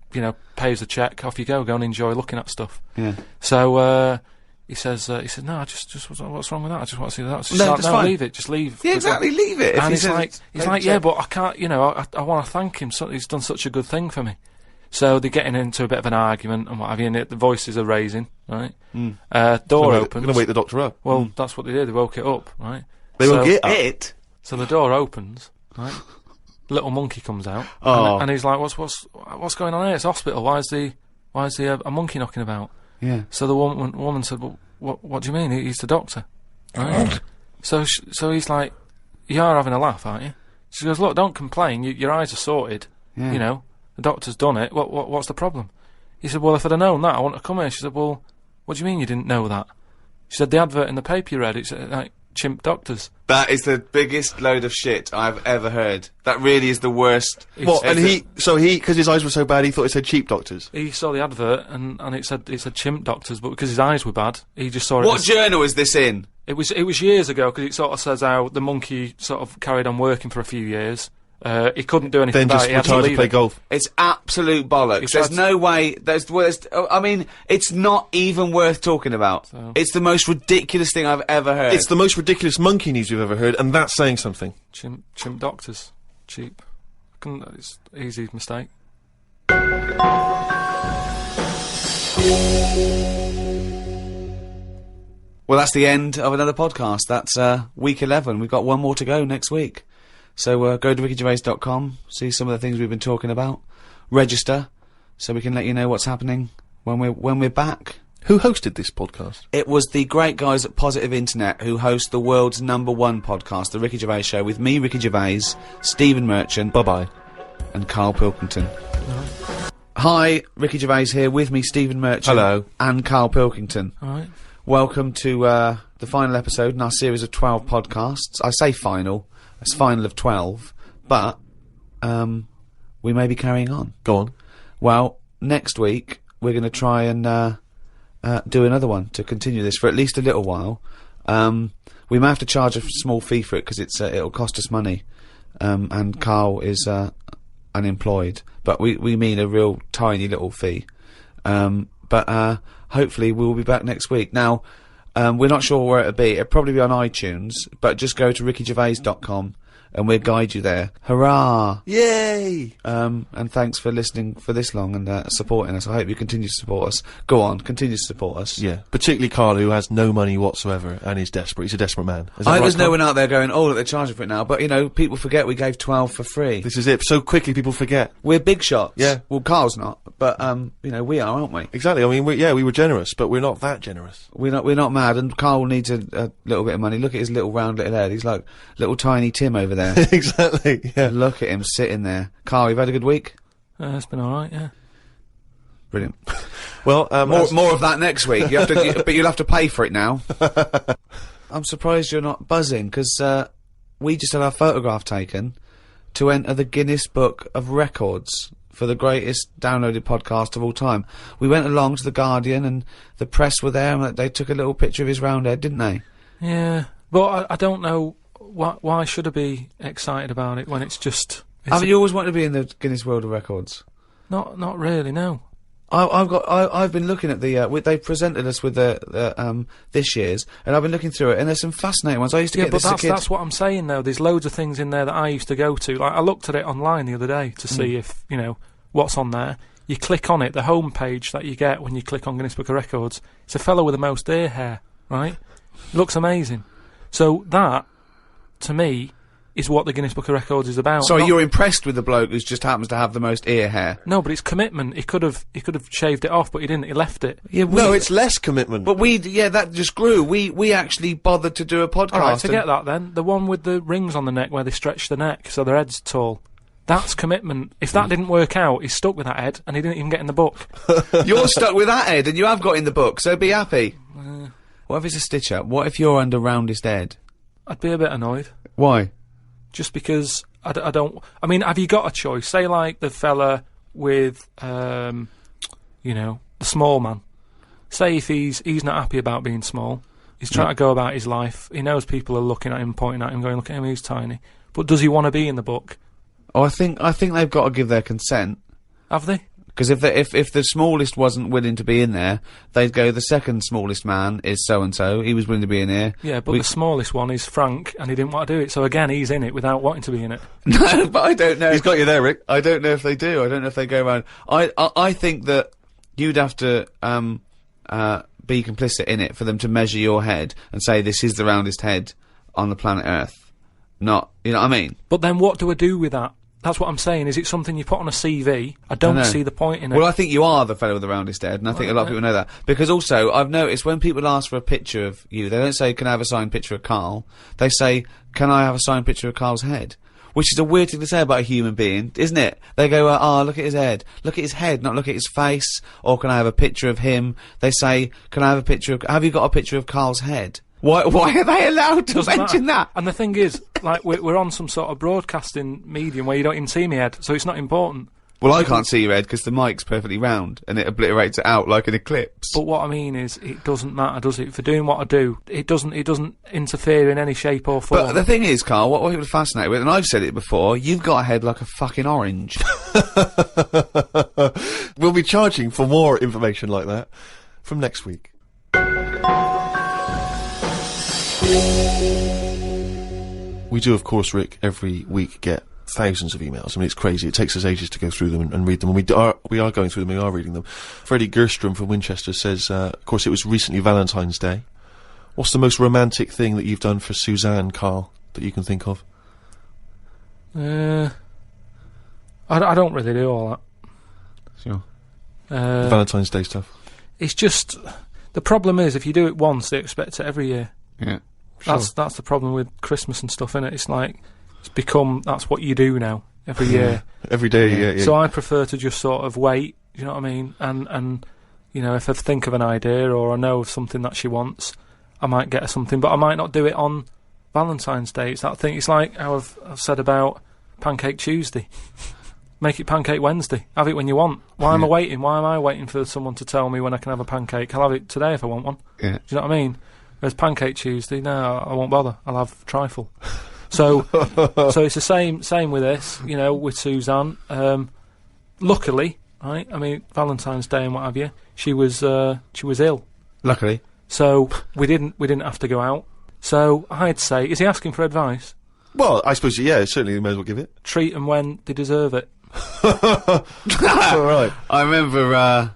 us a check. Off you go. Go and enjoy looking at stuff. Yeah. So he said, no, I just what's wrong with that? I just want to see that. She's No, like, that's no, fine. leave it. Just leave. Yeah, exactly. Leave it. If And he he's says like, it's yeah, but I can't. I want to thank him. So he's done such a good thing for me. So they're getting into a bit of an argument and what have you, and the voices are raising, right? Door opens. Gonna wake the doctor up. Well, that's what they did. They woke it up, right? They woke it up. it. So the door opens, right? Little monkey comes out, Oh. and he's like, "What's going on here? It's a hospital. Why is the a monkey knocking about?" Yeah. So the woman said, "Well, what do you mean? He's the doctor." Right? so he's like, "You are having a laugh, aren't you?" She goes, "Look, don't complain. Your eyes are sorted. Yeah. The doctor's done it. What's the problem?" He said, "Well, if I'd have known that, I wouldn't have come here." She said, "Well, what do you mean you didn't know that?" She said, "The advert in the paper you read, it's like chimp doctors." That is the biggest load of shit I've ever heard. That really is the worst. What? And because his eyes were so bad, he thought it said cheap doctors. He saw the advert and it said chimp doctors, but because his eyes were bad, he just saw it. What journal is this in? It was years ago, because it sort of says how the monkey sort of carried on working for a few years. He couldn't do anything Then about just it. He had to retired to leave play it. golf. It's absolute bollocks. tried There's to- no way. I mean, it's not even worth talking about. So- It's the most ridiculous thing I've ever heard. It's the most ridiculous monkey news we've ever heard, and that's saying something. Chimp doctors, cheap. It's easy mistake. Well, that's the end of another podcast. That's week 11. We've got one more to go next week. So go to rickygervais.com, see some of the things we've been talking about, register, so we can let you know what's happening when we're back. Who hosted this podcast? It was the great guys at Positive Internet who host the world's #1 podcast, The Ricky Gervais Show, with me, Ricky Gervais, Stephen Merchant, Bye-bye. and Karl Pilkington. Hi, Ricky Gervais here, with me, Stephen Merchant. Hello. And Karl Pilkington. All right. Welcome to the final episode in our series of 12 podcasts. I say final, it's final of 12, but we may be carrying on. Go on. Well, next week we're going to try and do another one to continue this for at least a little while. We may have to charge a small fee for it because it'll cost us money, and Karl is unemployed, but we mean a real tiny little fee. But hopefully we'll be back next week. Now, we're not sure where it'll be. It'll probably be on iTunes, but just go to rickygervais.com and we'll guide you there. Hurrah! Yay! And thanks for listening for this long and supporting us. I hope you continue to support us. Go on, continue to support us. Yeah, particularly Karl, who has no money whatsoever and is desperate. He's a desperate man. Is that I hope right, there's no Karl? one out there going, oh, look, they're charging for it now. But, people forget we gave 12 for free. This is it. So quickly people forget. We're big shots. Yeah. Well, Carl's not, but, we are, aren't we? Exactly. I mean, we were generous, but we're not that generous. We're not mad, and Karl needs a little bit of money. Look at his little round little head. He's like little tiny Tim over there. Exactly. Yeah. Look at him sitting there. Karl, you've had a good week? It's been all right, yeah. Brilliant. Well, More of that next week. You have to, but you'll have to pay for it now. I'm surprised you're not buzzing, because we just had our photograph taken to enter the Guinness Book of Records for the greatest downloaded podcast of all time. We went along to the Guardian, and the press were there, and they took a little picture of his round head, didn't they? Yeah, but I don't know why should I be excited about it when it's just... Haven't you always wanted to be in the Guinness World of Records? Not really, no. I've been looking at they presented us with the this year's, and I've been looking through it, and there's some fascinating ones. I used to get this as a kid. That's what I'm saying though. There's loads of things in there that I used to go to. Like I looked at it online the other day to see if what's on there. You click on it, the home page that you get when you click on Guinness Book of Records. It's a fellow with the most ear hair, right? It looks amazing. So that, to me, is what the Guinness Book of Records is about. Sorry, you're impressed with the bloke who just happens to have the most ear hair? No, but it's commitment. He could have shaved it off, but he didn't. He left it. Yeah, No, it's less commitment. But that just grew. We actually bothered to do a podcast. All right, forget that then. The one with the rings on the neck where they stretch the neck so their head's tall. That's commitment. If that didn't work out, he's stuck with that head, and he didn't even get in the book. You're stuck with that head, and you have got in the book, so be happy. What if it's a stitch-up? What if you're under roundest head? I'd be a bit annoyed. Why? Just because I don't... I mean, have you got a choice? Say, like, the fella with, the small man. Say if he's not happy about being small. He's trying to go about his life. He knows people are looking at him, pointing at him, going, look at him, he's tiny. But does he want to be in the book? Oh, I think they've got to give their consent. Have they? Because if the smallest wasn't willing to be in there, they'd go, the second smallest man is so-and-so, he was willing to be in here. Yeah, but the smallest one is Frank, and he didn't want to do it, so again, he's in it without wanting to be in it. No, but I don't know. He's got you there, Rick. I don't know if they do. I don't know if they go around. I think that you'd have to be complicit in it for them to measure your head and say this is the roundest head on the planet Earth. Not, you know what I mean? But then what do I do with that? That's what I'm saying. Is it something you put on a CV? I don't see the point in it. Well, I think you are the fellow with the roundest head, and I think a lot of people know that. Because also, I've noticed when people ask for a picture of you, they don't say, can I have a signed picture of Karl? They say, can I have a signed picture of Karl's head? Which is a weird thing to say about a human being, isn't it? They go, look at his head. Look at his head, not look at his face. Or can I have a picture of him? They say, can I have a picture of... Have you got a picture of Karl's head? Why are they allowed to mention that? And the thing is, like, we're on some sort of broadcasting medium where you don't even see me head, so it's not important. Well, I can't see your head because the mic's perfectly round and it obliterates it out like an eclipse. But what I mean is, it doesn't matter, does it? For doing what I do, it doesn't interfere in any shape or form. But the thing is, Karl, what people are fascinated with, and I've said it before, you've got a head like a fucking orange. We'll be charging for more information like that from next week. We do, of course, Rick, every week get thousands of emails. I mean, it's crazy. It takes us ages to go through them and read them. And we are going through them, we are reading them. Freddie Gerstrom from Winchester says, of course, it was recently Valentine's Day. What's the most romantic thing that you've done for Suzanne, Karl, that you can think of? I don't really do all that. Sure. Valentine's Day stuff. It's just... The problem is, if you do it once, they expect it every year. Yeah. That's the problem with Christmas and stuff, innit? It's like, that's what you do now, every year. Every day, yeah. So I prefer to just sort of wait, you know what I mean? And if I think of an idea or I know of something that she wants, I might get her something, but I might not do it on Valentine's Day. It's that thing, it's like how I've said about Pancake Tuesday. Make it Pancake Wednesday. Have it when you want. Why am I waiting? Why am I waiting for someone to tell me when I can have a pancake? I'll have it today if I want one. Yeah. Do you know what I mean? Whereas Pancake Tuesday, no, I won't bother. I'll have trifle. So it's the same with this, with Suzanne. Luckily, right? I mean, Valentine's Day and what have you, she was ill. Luckily. So we didn't have to go out. So I'd say, is he asking for advice? Well, I suppose, yeah, certainly you may as well give it. Treat them when they deserve it. All right. I remember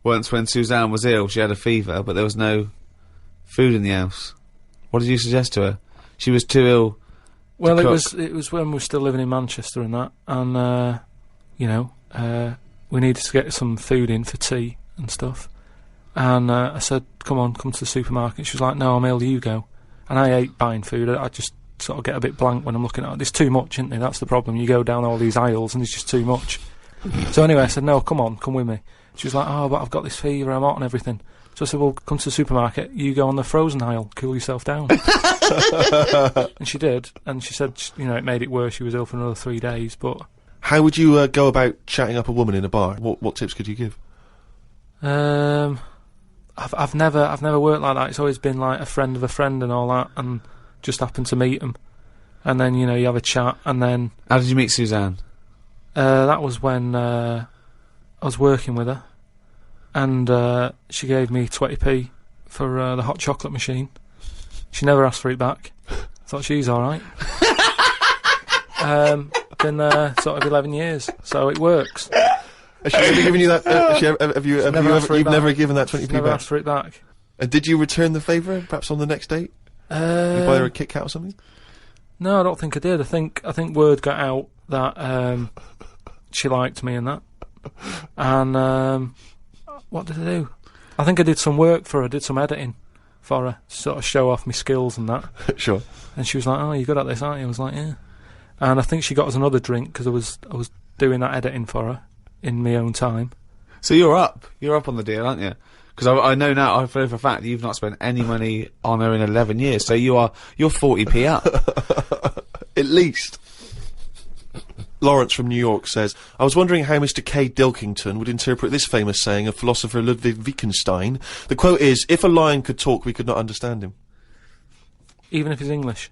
once when Suzanne was ill, she had a fever, but there was no food in the house. What did you suggest to her? She was too ill. Well, it was when we were still living in Manchester and that, and we needed to get some food in for tea and stuff. And I said, come to the supermarket. She was like, no, I'm ill, you go. And I hate buying food. I just sort of get a bit blank when I'm looking at it. There's too much, isn't there? That's the problem. You go down all these aisles and there's just too much. So anyway, I said, no, come with me. She was like, oh, but I've got this fever, I'm hot and everything. So I said, well, come to the supermarket, you go on the frozen aisle, cool yourself down. And she did, and she said, it made it worse, she was ill for another 3 days, but... How would you go about chatting up a woman in a bar? What tips could you give? I've never worked like that. It's always been like a friend of a friend and all that, and just happened to meet them. And then, you have a chat, and then... How did you meet Suzanne? That was when I was working with her. and she gave me 20p for the hot chocolate machine. She never asked for it back. Thought she's all right. Been there sort of 11 years, so it works. Has she ever given you that? You've never given that 20p Never back? asked for it back. And did you return the favour, perhaps on the next date? You buy her a Kit Kat or something? No, I don't think I did. I think word got out that she liked me and that. And what did I do? I think I did some work for her. I did some editing for her, to sort of show off my skills and that. Sure. And she was like, "Oh, you're good at this, aren't you?" I was like, "Yeah." And I think she got us another drink because I was doing that editing for her in my own time. So you're up on the deal, aren't you? Because I know now, I know for a fact that you've not spent any money on her in 11 years, so you're 40p up. At least. Lawrence from New York says, I was wondering how Mr. K. Pilkington would interpret this famous saying of philosopher Ludwig Wittgenstein. The quote is, "If a lion could talk, we could not understand him." Even if he's English.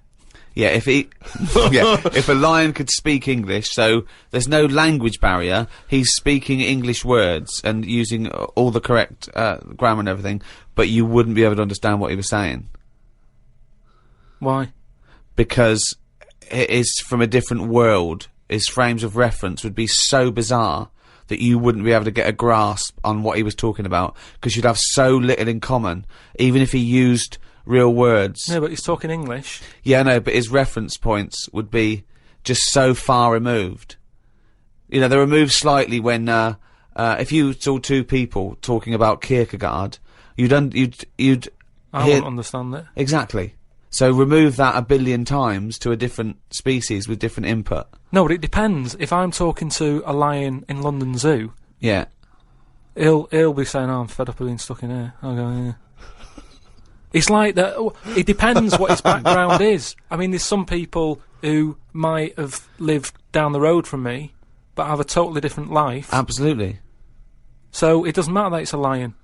Yeah, if a lion could speak English, so there's no language barrier, he's speaking English words and using all the correct grammar and everything, but you wouldn't be able to understand what he was saying. Why? Because it is from a different world. His frames of reference would be so bizarre that you wouldn't be able to get a grasp on what he was talking about, because you'd have so little in common, even if he used real words. No, but he's talking English. Yeah, no, but his reference points would be just so far removed. You know, they're removed slightly when, if you saw two people talking about Kierkegaard, you'd I hear... wouldn't understand it. Exactly. So remove that 1 billion times to a different species with different input. No, but it depends. If I'm talking to a lion in London Zoo, Yeah. he'll be saying, "Oh, I'm fed up of being stuck in here." I'll go, "Yeah." It's like that. It depends what his background is. I mean, there's some people who might have lived down the road from me, but have a totally different life. Absolutely. So it doesn't matter that it's a lion,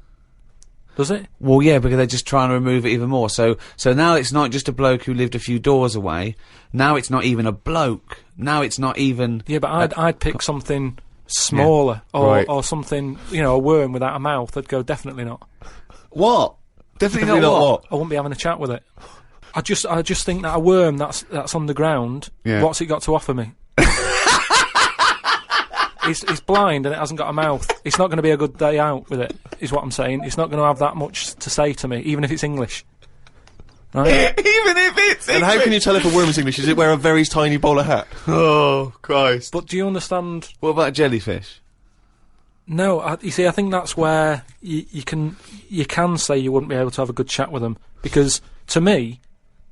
does it? Well, yeah, because they're just trying to remove it even more. So now it's not just a bloke who lived a few doors away. Now it's not even a bloke. Now it's not even... Yeah, but I'd pick something smaller, or something, you know, a worm without a mouth. I'd go, definitely not. What? Definitely not what? I wouldn't be having a chat with it. I just think that a worm that's on the ground, what's it got to offer me? It's blind and it hasn't got a mouth. It's not going to be a good day out with it, is what I'm saying. It's not going to have that much to say to me, even if it's English. Right? Even if it's And how can you tell if a worm is English? Is it wear a very tiny bowler hat? Oh, Christ. But do you understand? What about a jellyfish? No, you see, I think that's where you can say you wouldn't be able to have a good chat with them, because to me,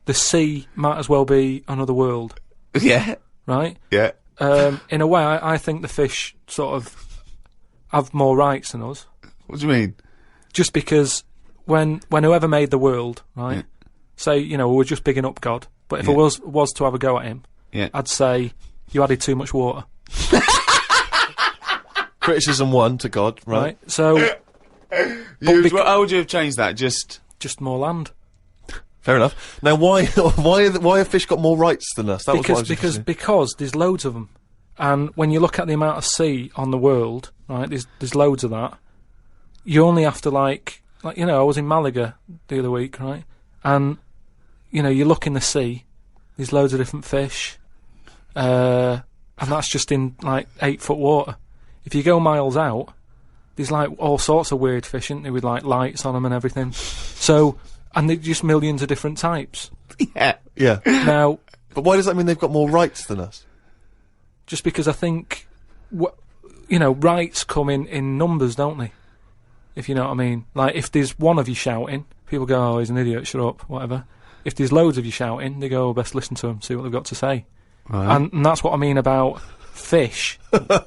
the sea might as well be another world. Yeah. Right? Yeah. In a way, I think the fish sort of have more rights than us. What do you mean? Just because when whoever made the world, right? Yeah. Say, you know, we're just bigging up God, but if I was to have a go at him, I'd say you added too much water. Criticism 1 to God, right? So, how would you have changed that? Just more land. Fair enough. Now, why have fish got more rights than us? That was what I was interested in. Because there's loads of them, and when you look at the amount of sea on the world, right? There's loads of that. You only have to like you know, I was in Malaga the other week, right? And you know, you look in the sea, there's loads of different fish, and that's just in like 8-foot water. If you go miles out, there's like all sorts of weird fish, isn't there, with like lights on them and everything. So, and there's just millions of different types. Yeah. Now, but why does that mean they've got more rights than us? Just because I think, you know, rights come in numbers, don't they? If you know what I mean. Like, if there's one of you shouting, people go, "Oh, he's an idiot, shut up," whatever. If there's loads of you shouting, they go, "Oh, best listen to them, see what they've got to say." Right. And that's what I mean about fish.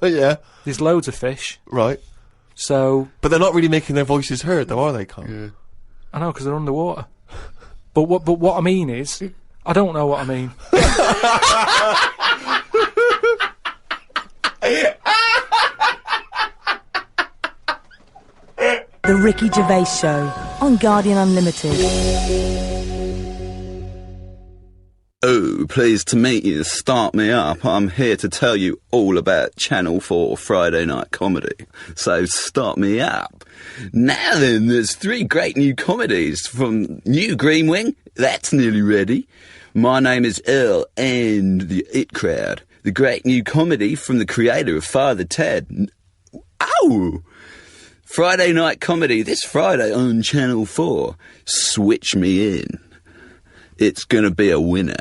Yeah. There's loads of fish. Right. So... But they're not really making their voices heard, though, are they, Karl? Yeah. I know, because they're underwater. But what I mean is... I don't know what I mean. The Ricky Gervais Show on Guardian Unlimited. Oh, pleased to meet you. Start me up. I'm here to tell you all about Channel 4 Friday night comedy. So start me up. Now then, there's 3 great new comedies from New Green Wing. That's nearly ready. My Name is Earl and The It Crowd. The great new comedy from the creator of Father Ted. Ow! Friday night comedy this Friday on Channel 4. Switch me in. It's gonna be a winner.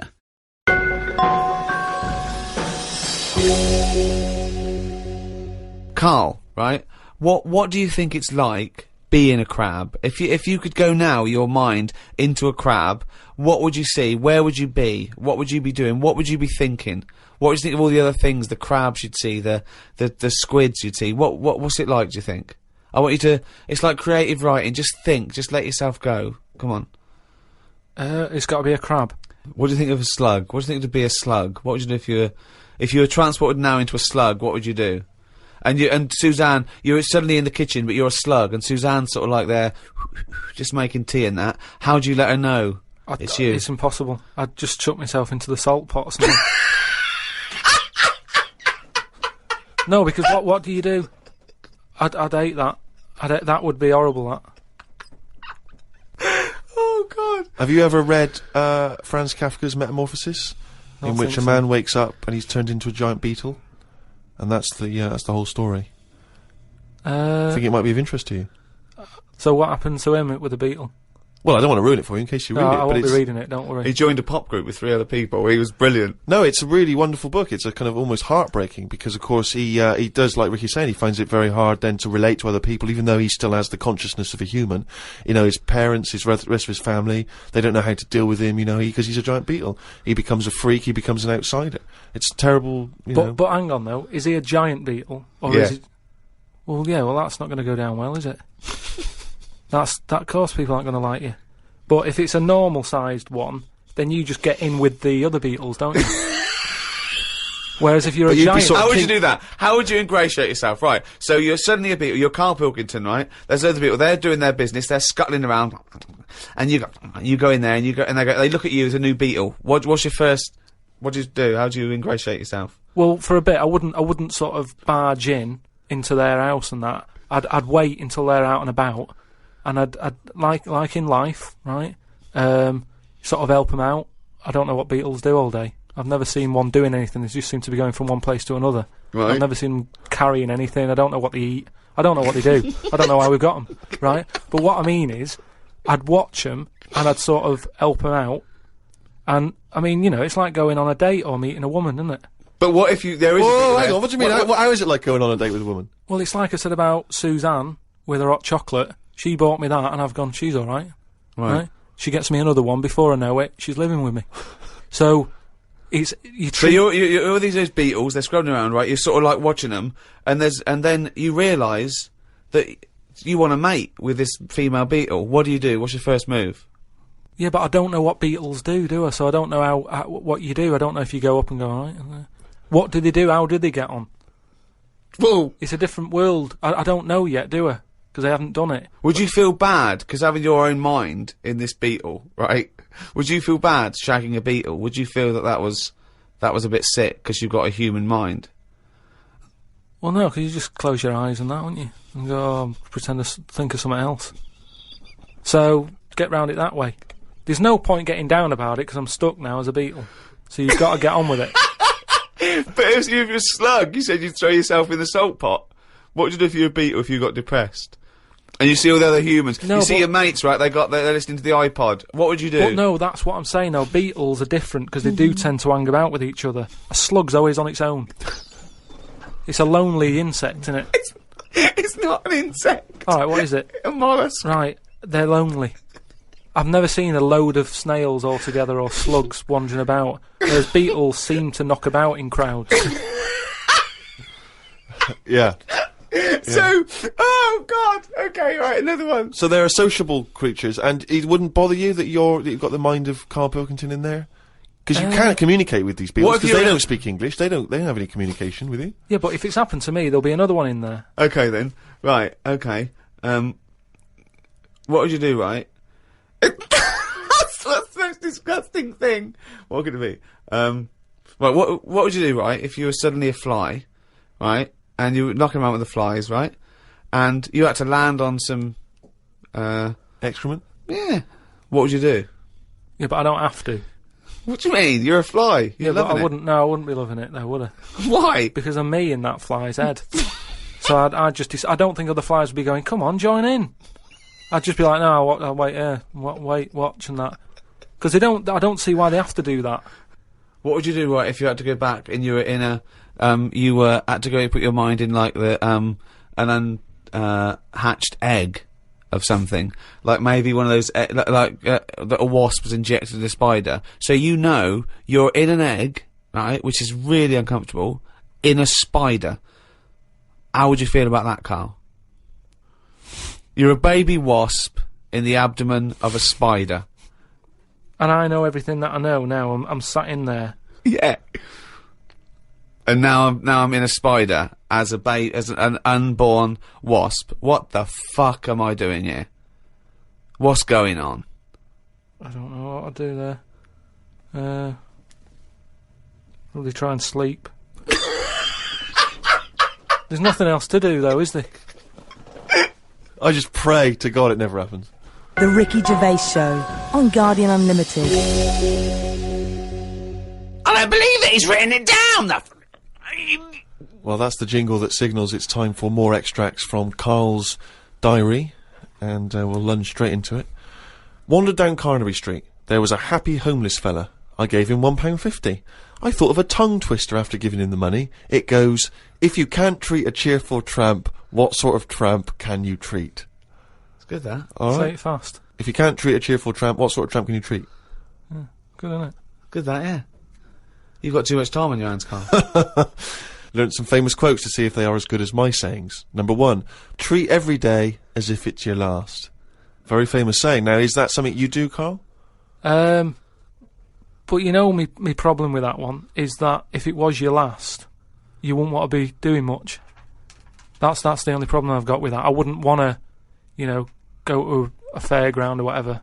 Karl, right? What do you think it's like being a crab? If you could go now, your mind, into a crab, what would you see? Where would you be? What would you be doing? What would you be thinking? What would you think of all the other things, the crabs you'd see, the squids you'd see? What's it like, do you think? I want you to, it's like creative writing, just think, just let yourself go. Come on. It's got to be a crab. What do you think of a slug? What do you think to be a slug? What would you do if you were transported now into a slug? What would you do? And Suzanne, you're suddenly in the kitchen, but you're a slug, and Suzanne's sort of like there, just making tea and that. How do you let her know it's you? It's impossible. I'd just chuck myself into the salt pot or something. No, because what do you do? I'd hate that. That would be horrible, that. Oh, God. Have you ever read Franz Kafka's Metamorphosis? In which a man wakes up and he's turned into a giant beetle? And that's the whole story. I think it might be of interest to you. So what happened to him with the beetle? Well, I don't want to ruin it for you in case you read it. I won't be reading it, don't worry. He joined a pop group with 3 other people. He was brilliant. No, it's a really wonderful book. It's a kind of almost heartbreaking because, of course, he does, like Ricky's saying, he finds it very hard then to relate to other people, even though he still has the consciousness of a human. You know, his parents, his rest of his family, they don't know how to deal with him, you know, because he's a giant beetle. He becomes a freak, he becomes an outsider. It's terrible, you know. But hang on, though. Is he a giant beetle? Or Yeah. is he... Well, yeah, that's not going to go down well, is it? That, of course, people aren't going to like you. But if it's a normal-sized one, then you just get in with the other beetles, don't you? Whereas if you're a giant... How would you do that? How would you ingratiate yourself? Right, so you're suddenly a beetle, you're Karl Pilkington, right? There's other people, they're doing their business, they're scuttling around, and you go in there, and they look at you as a new beetle. What do you do? How do you ingratiate yourself? Well, for a bit, I wouldn't sort of barge into their house and that. I'd wait until they're out and about, and I'd like in life, right? Sort of help them out. I don't know what beetles do all day. I've never seen one doing anything. They just seem to be going from one place to another. Right. I've never seen them carrying anything. I don't know what they eat. I don't know what they do. I don't know how we've got them, right? But what I mean is, I'd watch them and I'd sort of help them out. And, I mean, you know, it's like going on a date or meeting a woman, isn't it? But what if there is... Oh, hang on, what do you mean? How is it like going on a date with a woman? Well, it's like I said about Suzanne with her hot chocolate. She bought me that and I've gone, she's alright. Right? She gets me another one before I know it, she's living with me. So... So you're all these beetles, they're scrubbing around, right? You're sort of like watching them, and then you realise that you want to mate with this female beetle. What do you do? What's your first move? Yeah, but I don't know what beetles do I? So I don't know what you do. I don't know if you go up and go, alright. What did they do? How did they get on? Well, it's a different world. I don't know yet, do I? Because I haven't done it. Would you feel bad, because having your own mind in this beetle, right? Would you feel bad shagging a beetle? Would you feel that was a bit sick, because you've got a human mind? Well, no, because you just close your eyes and that, wouldn't you? And go, pretend to think of something else. So, get round it that way. There's no point getting down about it, because I'm stuck now as a beetle. So you've got to get on with it. But if you're a slug, you said you'd throw yourself in the salt pot. What would you do if you were a beetle if you got depressed? And you see all the other humans. No, you see your mates, right? They're listening to the iPod. What would you do? But no, that's what I'm saying. No, beetles are different because they do tend to hang about with each other. A slug's always on its own. It's a lonely insect, isn't it? It's not an insect. All right, what is it? A mollusk. Right, they're lonely. I've never seen a load of snails all together or slugs wandering about. Whereas beetles seem to knock about in crowds. Yeah. So, oh God, okay, right, another one. So they're sociable creatures, and it wouldn't bother you that you've got the mind of Karl Pilkington in there? Because you can't communicate with these people, because they don't speak English, they don't have any communication with you. Yeah, but if it's happened to me, there'll be another one in there. Okay then, right, okay, what would you do, right? What's the most disgusting thing. What could it be? Right, what would you do, right, if you were suddenly a fly, right, and you were knocking around with the flies, right, and you had to land on some, Excrement? yeah, what would you do? Yeah, but I don't have to. What do you mean? You're a fly. You're But loving I it. wouldn't. No, I wouldn't be loving it, though, would I? Why? Because I'm me in that fly's head. So I don't think other flies would be going, come on, join in. I'd just be like, no, I'll wait here, wait, watch and that. Because I don't see why they have to do that. What would you do, right, if you had to go back and you were in a, had to go put your mind in, like, an hatched egg of something. Like, maybe one of those, that a wasp was injected in a spider. So you know you're in an egg, right, which is really uncomfortable, in a spider. How would you feel about that, Karl? You're a baby wasp in the abdomen of a spider. And I know everything that I know now. I'm sat in there. Yeah. And now I'm in a spider as an unborn wasp. What the fuck am I doing here? What's going on? I don't know what I'll do there. Probably try and sleep. There's nothing else to do, though, is there? I just pray to God it never happens. The Ricky Gervais Show on Guardian Unlimited. I don't believe it, he's written it down! Well, that's the jingle that signals it's time for more extracts from Karl's diary, and we'll lunge straight into it. Wandered down Carnaby Street. There was a happy homeless fella. I gave him £1.50. I thought of a tongue twister after giving him the money. It goes, if you can't treat a cheerful tramp, what sort of tramp can you treat? It's good, that. All Say right. it fast. If you can't treat a cheerful tramp, what sort of tramp can you treat? Good, isn't it? Good, that, yeah. You've got too much time on your hands, Karl. Learned some famous quotes to see if they are as good as my sayings. Number 1, treat every day as if it's your last. Very famous saying. Now, is that something you do, Karl? But you know, me problem with that one is that if it was your last, you wouldn't want to be doing much. That's the only problem I've got with that. I wouldn't want to, go to a fairground or whatever,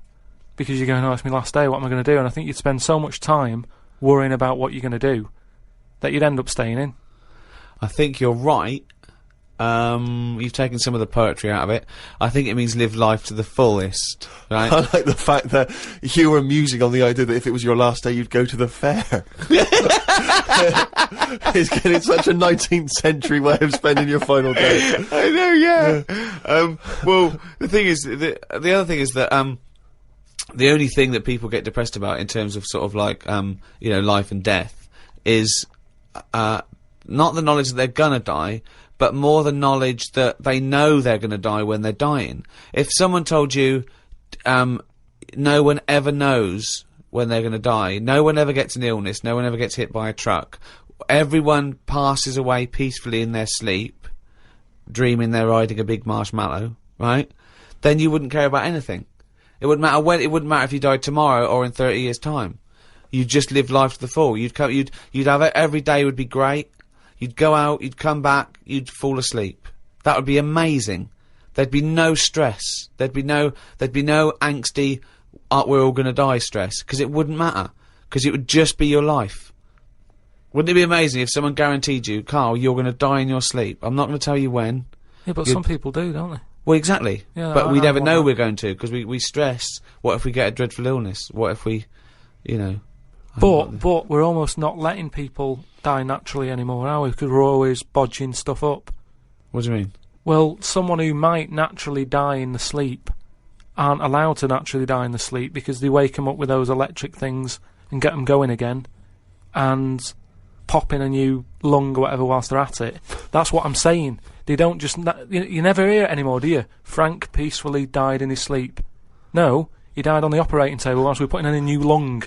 because you're going, oh, it's my last day, what am I going to do? And I think you'd spend so much time worrying about what you're going to do that you'd end up staying in. I think you're right. You've taken some of the poetry out of it. I think it means live life to the fullest, right? I like the fact that you were musing on the idea that if it was your last day, you'd go to the fair. It's getting such a 19th century way of spending your final day. I know, yeah. Well, the thing is, the other thing is that, the only thing that people get depressed about in terms of sort of like, life and death is, not the knowledge that they're gonna die, but more the knowledge that they know they're gonna die when they're dying. If someone told you, no one ever knows when they're gonna die, no one ever gets an illness, no one ever gets hit by a truck, everyone passes away peacefully in their sleep, dreaming they're riding a big marshmallow, right? Then you wouldn't care about anything. It wouldn't matter when. It wouldn't matter if you died tomorrow or in 30 years' time. You'd just live life to the full. You'd have it. Every day would be great. You'd go out. You'd come back. You'd fall asleep. That would be amazing. There'd be no stress. There'd be no angsty, we're all gonna die stress, because it wouldn't matter. Because it would just be your life. Wouldn't it be amazing if someone guaranteed you, Karl, you're gonna die in your sleep? I'm not gonna tell you when. Yeah, but some people do, don't they? Well, exactly. Yeah, but we I never want know that. we're going to, because we stress. What if we get a dreadful illness? What if we, But we're almost not letting people die naturally anymore, are we? Because we're always bodging stuff up. What do you mean? Well, someone who might naturally die in the sleep aren't allowed to naturally die in the sleep because they wake them up with those electric things and get them going again and pop in a new lung or whatever whilst they're at it. That's what I'm saying. They don't just... You never hear it anymore, do you? Frank peacefully died in his sleep. No, he died on the operating table whilst we were putting in a new lung.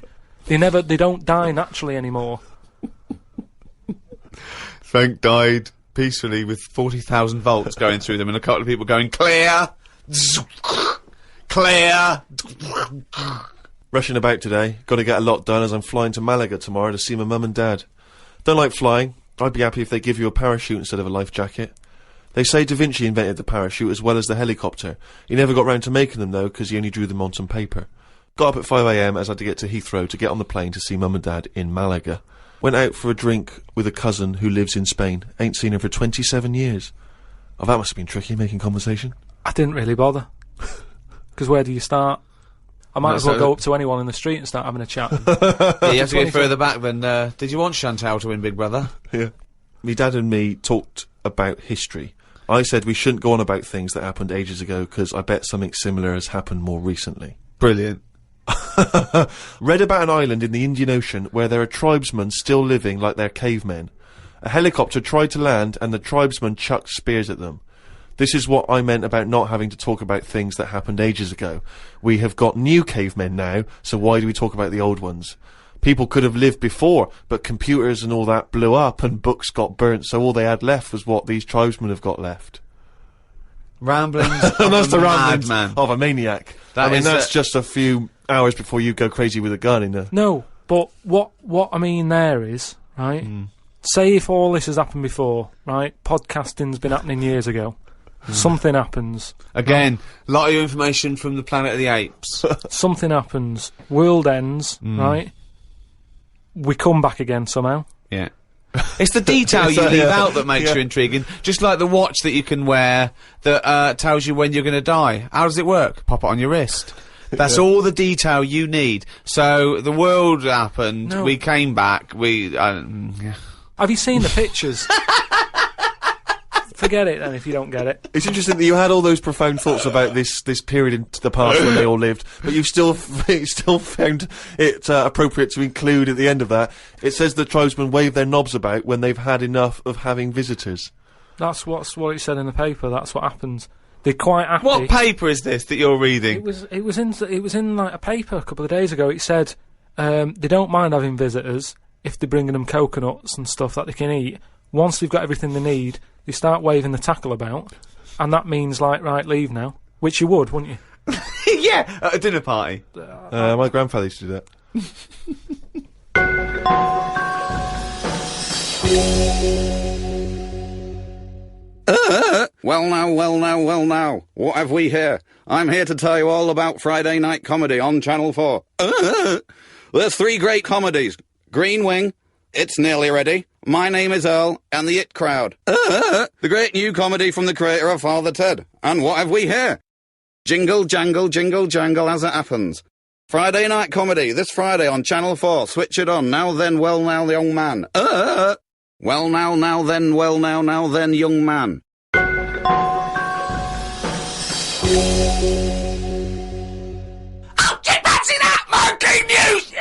They don't die naturally anymore. Frank died peacefully with 40,000 volts going through them and a couple of people going, clear! Clear! Rushing about today. Got to get a lot done as I'm flying to Malaga tomorrow to see my mum and dad. Don't like flying. I'd be happy if they give you a parachute instead of a life jacket. They say Da Vinci invented the parachute as well as the helicopter. He never got round to making them though, because he only drew them on some paper. Got up at 5 a.m. as I had to get to Heathrow to get on the plane to see Mum and Dad in Malaga. Went out for a drink with a cousin who lives in Spain. Ain't seen her for 27 years. Oh, that must have been tricky, making conversation. I didn't really bother. Because where do you start? I might as well go up to anyone in the street and start having a chat. Yeah, you have to go further back than, did you want Chantal to win Big Brother? Yeah. Me dad and me talked about history. I said we shouldn't go on about things that happened ages ago, because I bet something similar has happened more recently. Brilliant. Read about an island in the Indian Ocean where there are tribesmen still living like they're cavemen. A helicopter tried to land and the tribesmen chucked spears at them. This is what I meant about not having to talk about things that happened ages ago. We have got new cavemen now, so why do we talk about the old ones? People could have lived before, but computers and all that blew up and books got burnt, so all they had left was what these tribesmen have got left. Ramblings And that's the ramblings ramblings of a maniac. I mean, that's just a few hours before you go crazy with a gun in a... No, but what I mean there is, right, say if all this has happened before, right, podcasting's been happening years ago, something happens. Again, a lot of information from the Planet of the Apes. Something happens, world ends, right, we come back again somehow. Yeah. It's the detail you leave out that makes you intriguing. Just like the watch that you can wear that tells you when you're going to die. How does it work? Pop it on your wrist. That's all the detail you need. So the world happened. No. We came back. Have you seen the pictures? Forget it then if you don't get it. It's interesting that you had all those profound thoughts about this period in the past when they all lived, but you've still found it appropriate to include at the end of that. It says the tribesmen wave their knobs about when they've had enough of having visitors. That's what it said in the paper. That's what happens. They're quite happy. What paper is this that you're reading? It was in like a paper a couple of days ago. It said they don't mind having visitors if they're bringing them coconuts and stuff that they can eat. Once they've got everything they need, they start waving the tackle about, and that means like, right, leave now, which you would, wouldn't you? Yeah, at a dinner party. My grandfather used to do that. Well now, what have we here? I'm here to tell you all about Friday night comedy on Channel 4. There's 3 great comedies. Green Wing, It's Nearly Ready, My Name is Earl, and The It Crowd. The great new comedy from the creator of Father Ted. And what have we here? Jingle, jangle, jingle, jangle as it happens. Friday night comedy, this Friday on Channel 4. Switch it on. Now then, well now, the young man. Well now then, well now then, young man. Oh, chimpanzee that monkey news!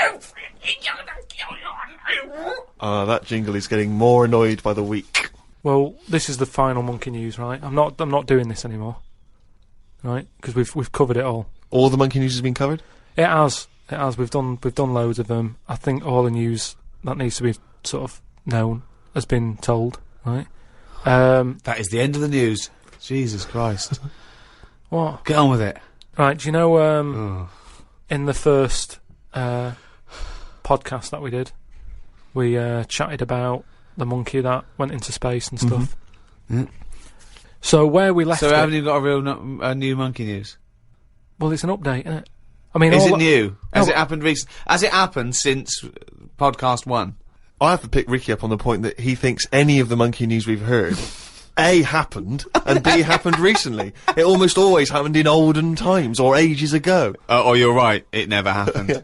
That jingle is getting more annoyed by the week. Well, this is the final monkey news, right? I'm not doing this anymore, right? Because we've covered it all. All the monkey news has been covered? It has. We've done loads of them. I think all the news that needs to be sort of known has been told, right? That is the end of the news. Jesus Christ. What? Get on with it. Right, do you know, in the first podcast that we did, we chatted about the monkey that went into space and stuff. Yeah. So where we left So it... haven't you got a real new monkey news? Well, it's an update, isn't it? I mean, Is all it new? Has No, it happened recent? Has it happened since podcast 1? I have to pick Ricky up on the point that he thinks any of the monkey news we've heard, A, happened, and B, happened recently. It almost always happened in olden times, or ages ago. Oh, you're right. It never happened. Yeah.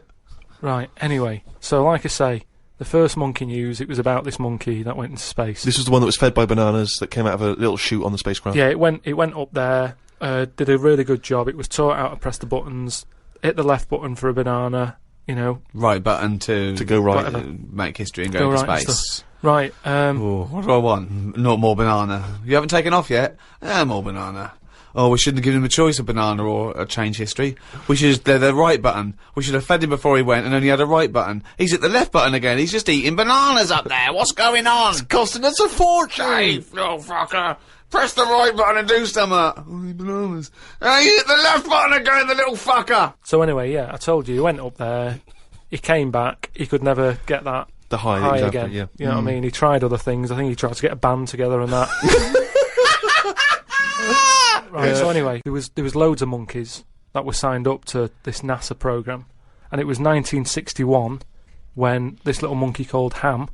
Right, anyway, so like I say, the first monkey news, it was about this monkey that went into space. This was the one that was fed by bananas that came out of a little chute on the spacecraft. Yeah, it went up there, did a really good job. It was taught how to press the buttons, hit the left button for a banana, you know. Right button to go right. make history and go into right and space. stuff. Right, Ooh, what do I want? Not more banana. You haven't taken off yet? More banana. Oh, we shouldn't have given him a choice of banana or a change history. We should have the right button. We should have fed him before he went and only had a right button. He's at the left button again. He's just eating bananas up there. What's going on? It's costing us a fortune. Hey, little fucker. Press the right button and do something. Oh, bananas. Hey, you hit the left button again, the little fucker. so anyway, yeah, I told you, he went up there, he came back, he could never get that The high exactly, again. yeah. You know what I mean? He tried other things. I think he tried to get a band together and that. Right, so anyway, there was loads of monkeys that were signed up to this NASA program, and it was 1961 when this little monkey called Ham,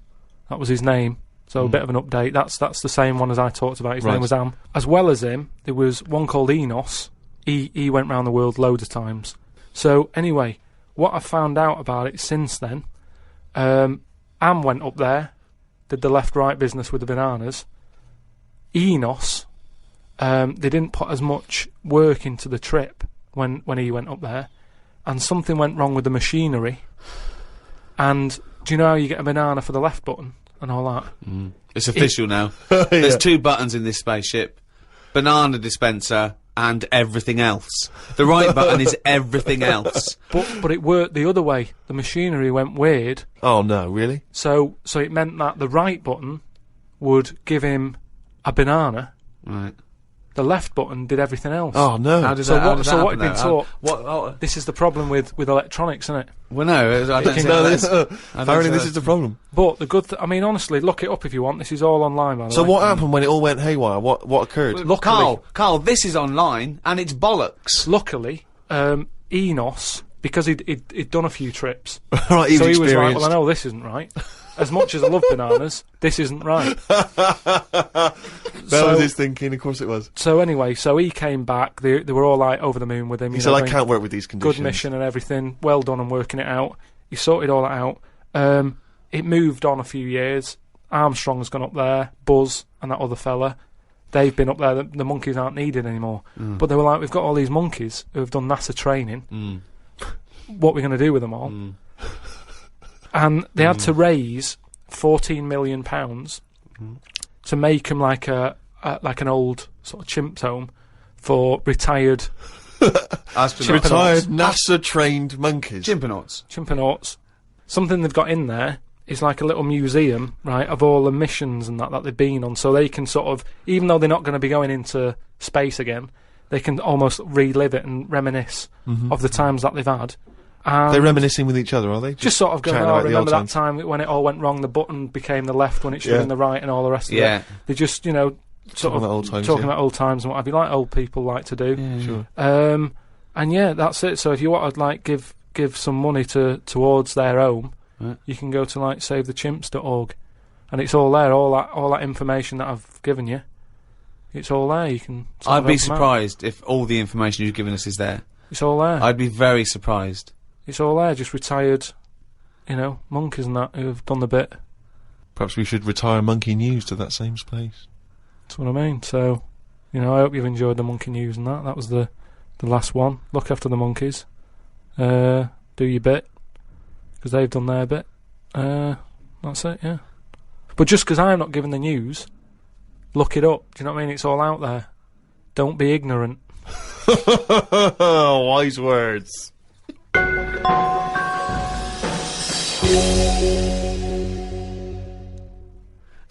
that was his name, so a bit of an update, that's the same one as I talked about, his name was Ham. As well as him, there was one called Enos. He went round the world loads of times. So anyway, what I've found out about it since then, Am went up there, did the left-right business with the bananas. Enos, they didn't put as much work into the trip when he went up there, and something went wrong with the machinery. And do you know how you get a banana for the left button and all that? It's official now. There's 2 buttons in this spaceship. Banana dispenser and everything else. The right button is everything else. But it worked the other way. The machinery went weird. Oh no, really? So it meant that the right button would give him a banana. Right. The left button did everything else. Oh no. How did So that, how what? did So that what had happen been though? taught? This is the problem with electronics, isn't it? Well, no, I don't think that's... Apparently this is the problem. But the good, I mean, honestly, look it up if you want. This is all online, by the way. So what happened when it all went haywire? What occurred? Carl, this is online, and it's bollocks. Luckily, Enos, because he'd done a few trips, Right, he so was he was like, experienced. well, I know this isn't right. As much as I love bananas, this isn't right. That was his thinking, of course it was. So anyway, so he came back. They were all like over the moon with him. He You said, know, I going, can't work with these conditions. good mission and everything. Well done on working it out. He sorted all that out. It moved on a few years. Armstrong's gone up there. Buzz and that other fella, they've been up there. The monkeys aren't needed anymore. But they were like, we've got all these monkeys who have done NASA training. What are we going to do with them all? And they had to raise £14 million to make them like an old sort of chimps home for retired Retired NASA-trained monkeys. chimpanauts. Something they've got in there is like a little museum, right, of all the missions and that they've been on, so they can sort of, even though they're not going to be going into space again, they can almost relive it and reminisce of the times that they've had. They're reminiscing with each other, are they? Just sort of going, chatting oh, about the remember old that time when it all went wrong, the button became the left when it should have been the right and all the rest of it. They just, you know, sort Talking of about old times, talking yeah. about old times and what have you, like old people like to do. Sure. And yeah, that's it. So if you want to like give some money towards their home, you can go to like savethechimps.org, and it's all there. All that information that I've given you, it's all there. You can. sort of I'd be help 'em out. surprised if all the information you've given us is there. It's all there. I'd be very surprised. It's all there. Just retired, you know, monkeys and that who've done the bit. Perhaps we should retire Monkey News to that same space. That's what I mean. So, you know, I hope you've enjoyed the monkey news and that. That was the last one. Look after the monkeys. Do your bit, because they've done their bit. That's it, yeah. But just because I'm not giving the news, look it up. Do you know what I mean? It's all out there. Don't be ignorant. Wise words.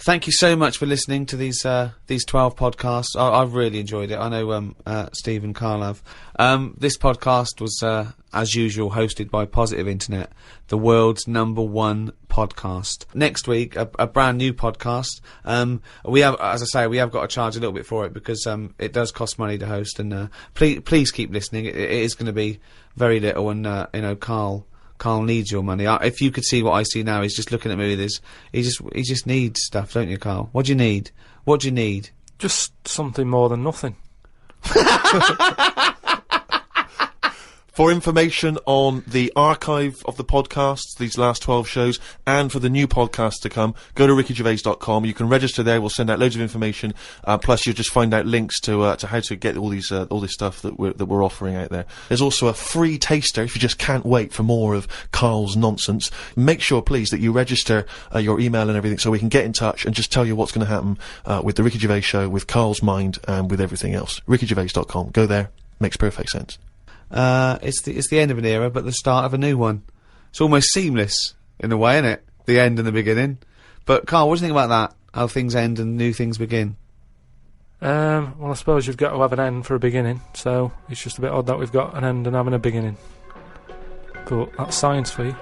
Thank you so much for listening to these 12 podcasts. I've really enjoyed it. I know Steve and Karl have. This podcast was, as usual, hosted by Positive Internet, the world's #1 podcast. Next week, a brand new podcast. We have, as I say, we have got to charge a little bit for it because it does cost money to host. And please keep listening. It is going to be very little. And you know, Karl needs your money. If you could see what I see now, he's just looking at me with his. He just needs stuff, don't you, Karl? What do you need? What do you need? Just something more than nothing. For information on the archive of the podcasts, these last 12 shows, and for the new podcasts to come, go to rickygervais.com. You can register there. We'll send out loads of information. Plus, you'll just find out links to how to get all this stuff that we're offering out there. There's also a free taster if you just can't wait for more of Karl's nonsense. Make sure, please, that you register your email and everything so we can get in touch and just tell you what's going to happen with the Ricky Gervais Show, with Karl's Mind, and with everything else. rickygervais.com. Go there. Makes perfect sense. It's the end of an era, but the start of a new one. It's almost seamless in a way, isn't it? The end and the beginning. But Karl, what do you think about that? How things end and new things begin? Well, I suppose you've got to have an end for a beginning, so it's just a bit odd that we've got an end and having a beginning. But that's science for you.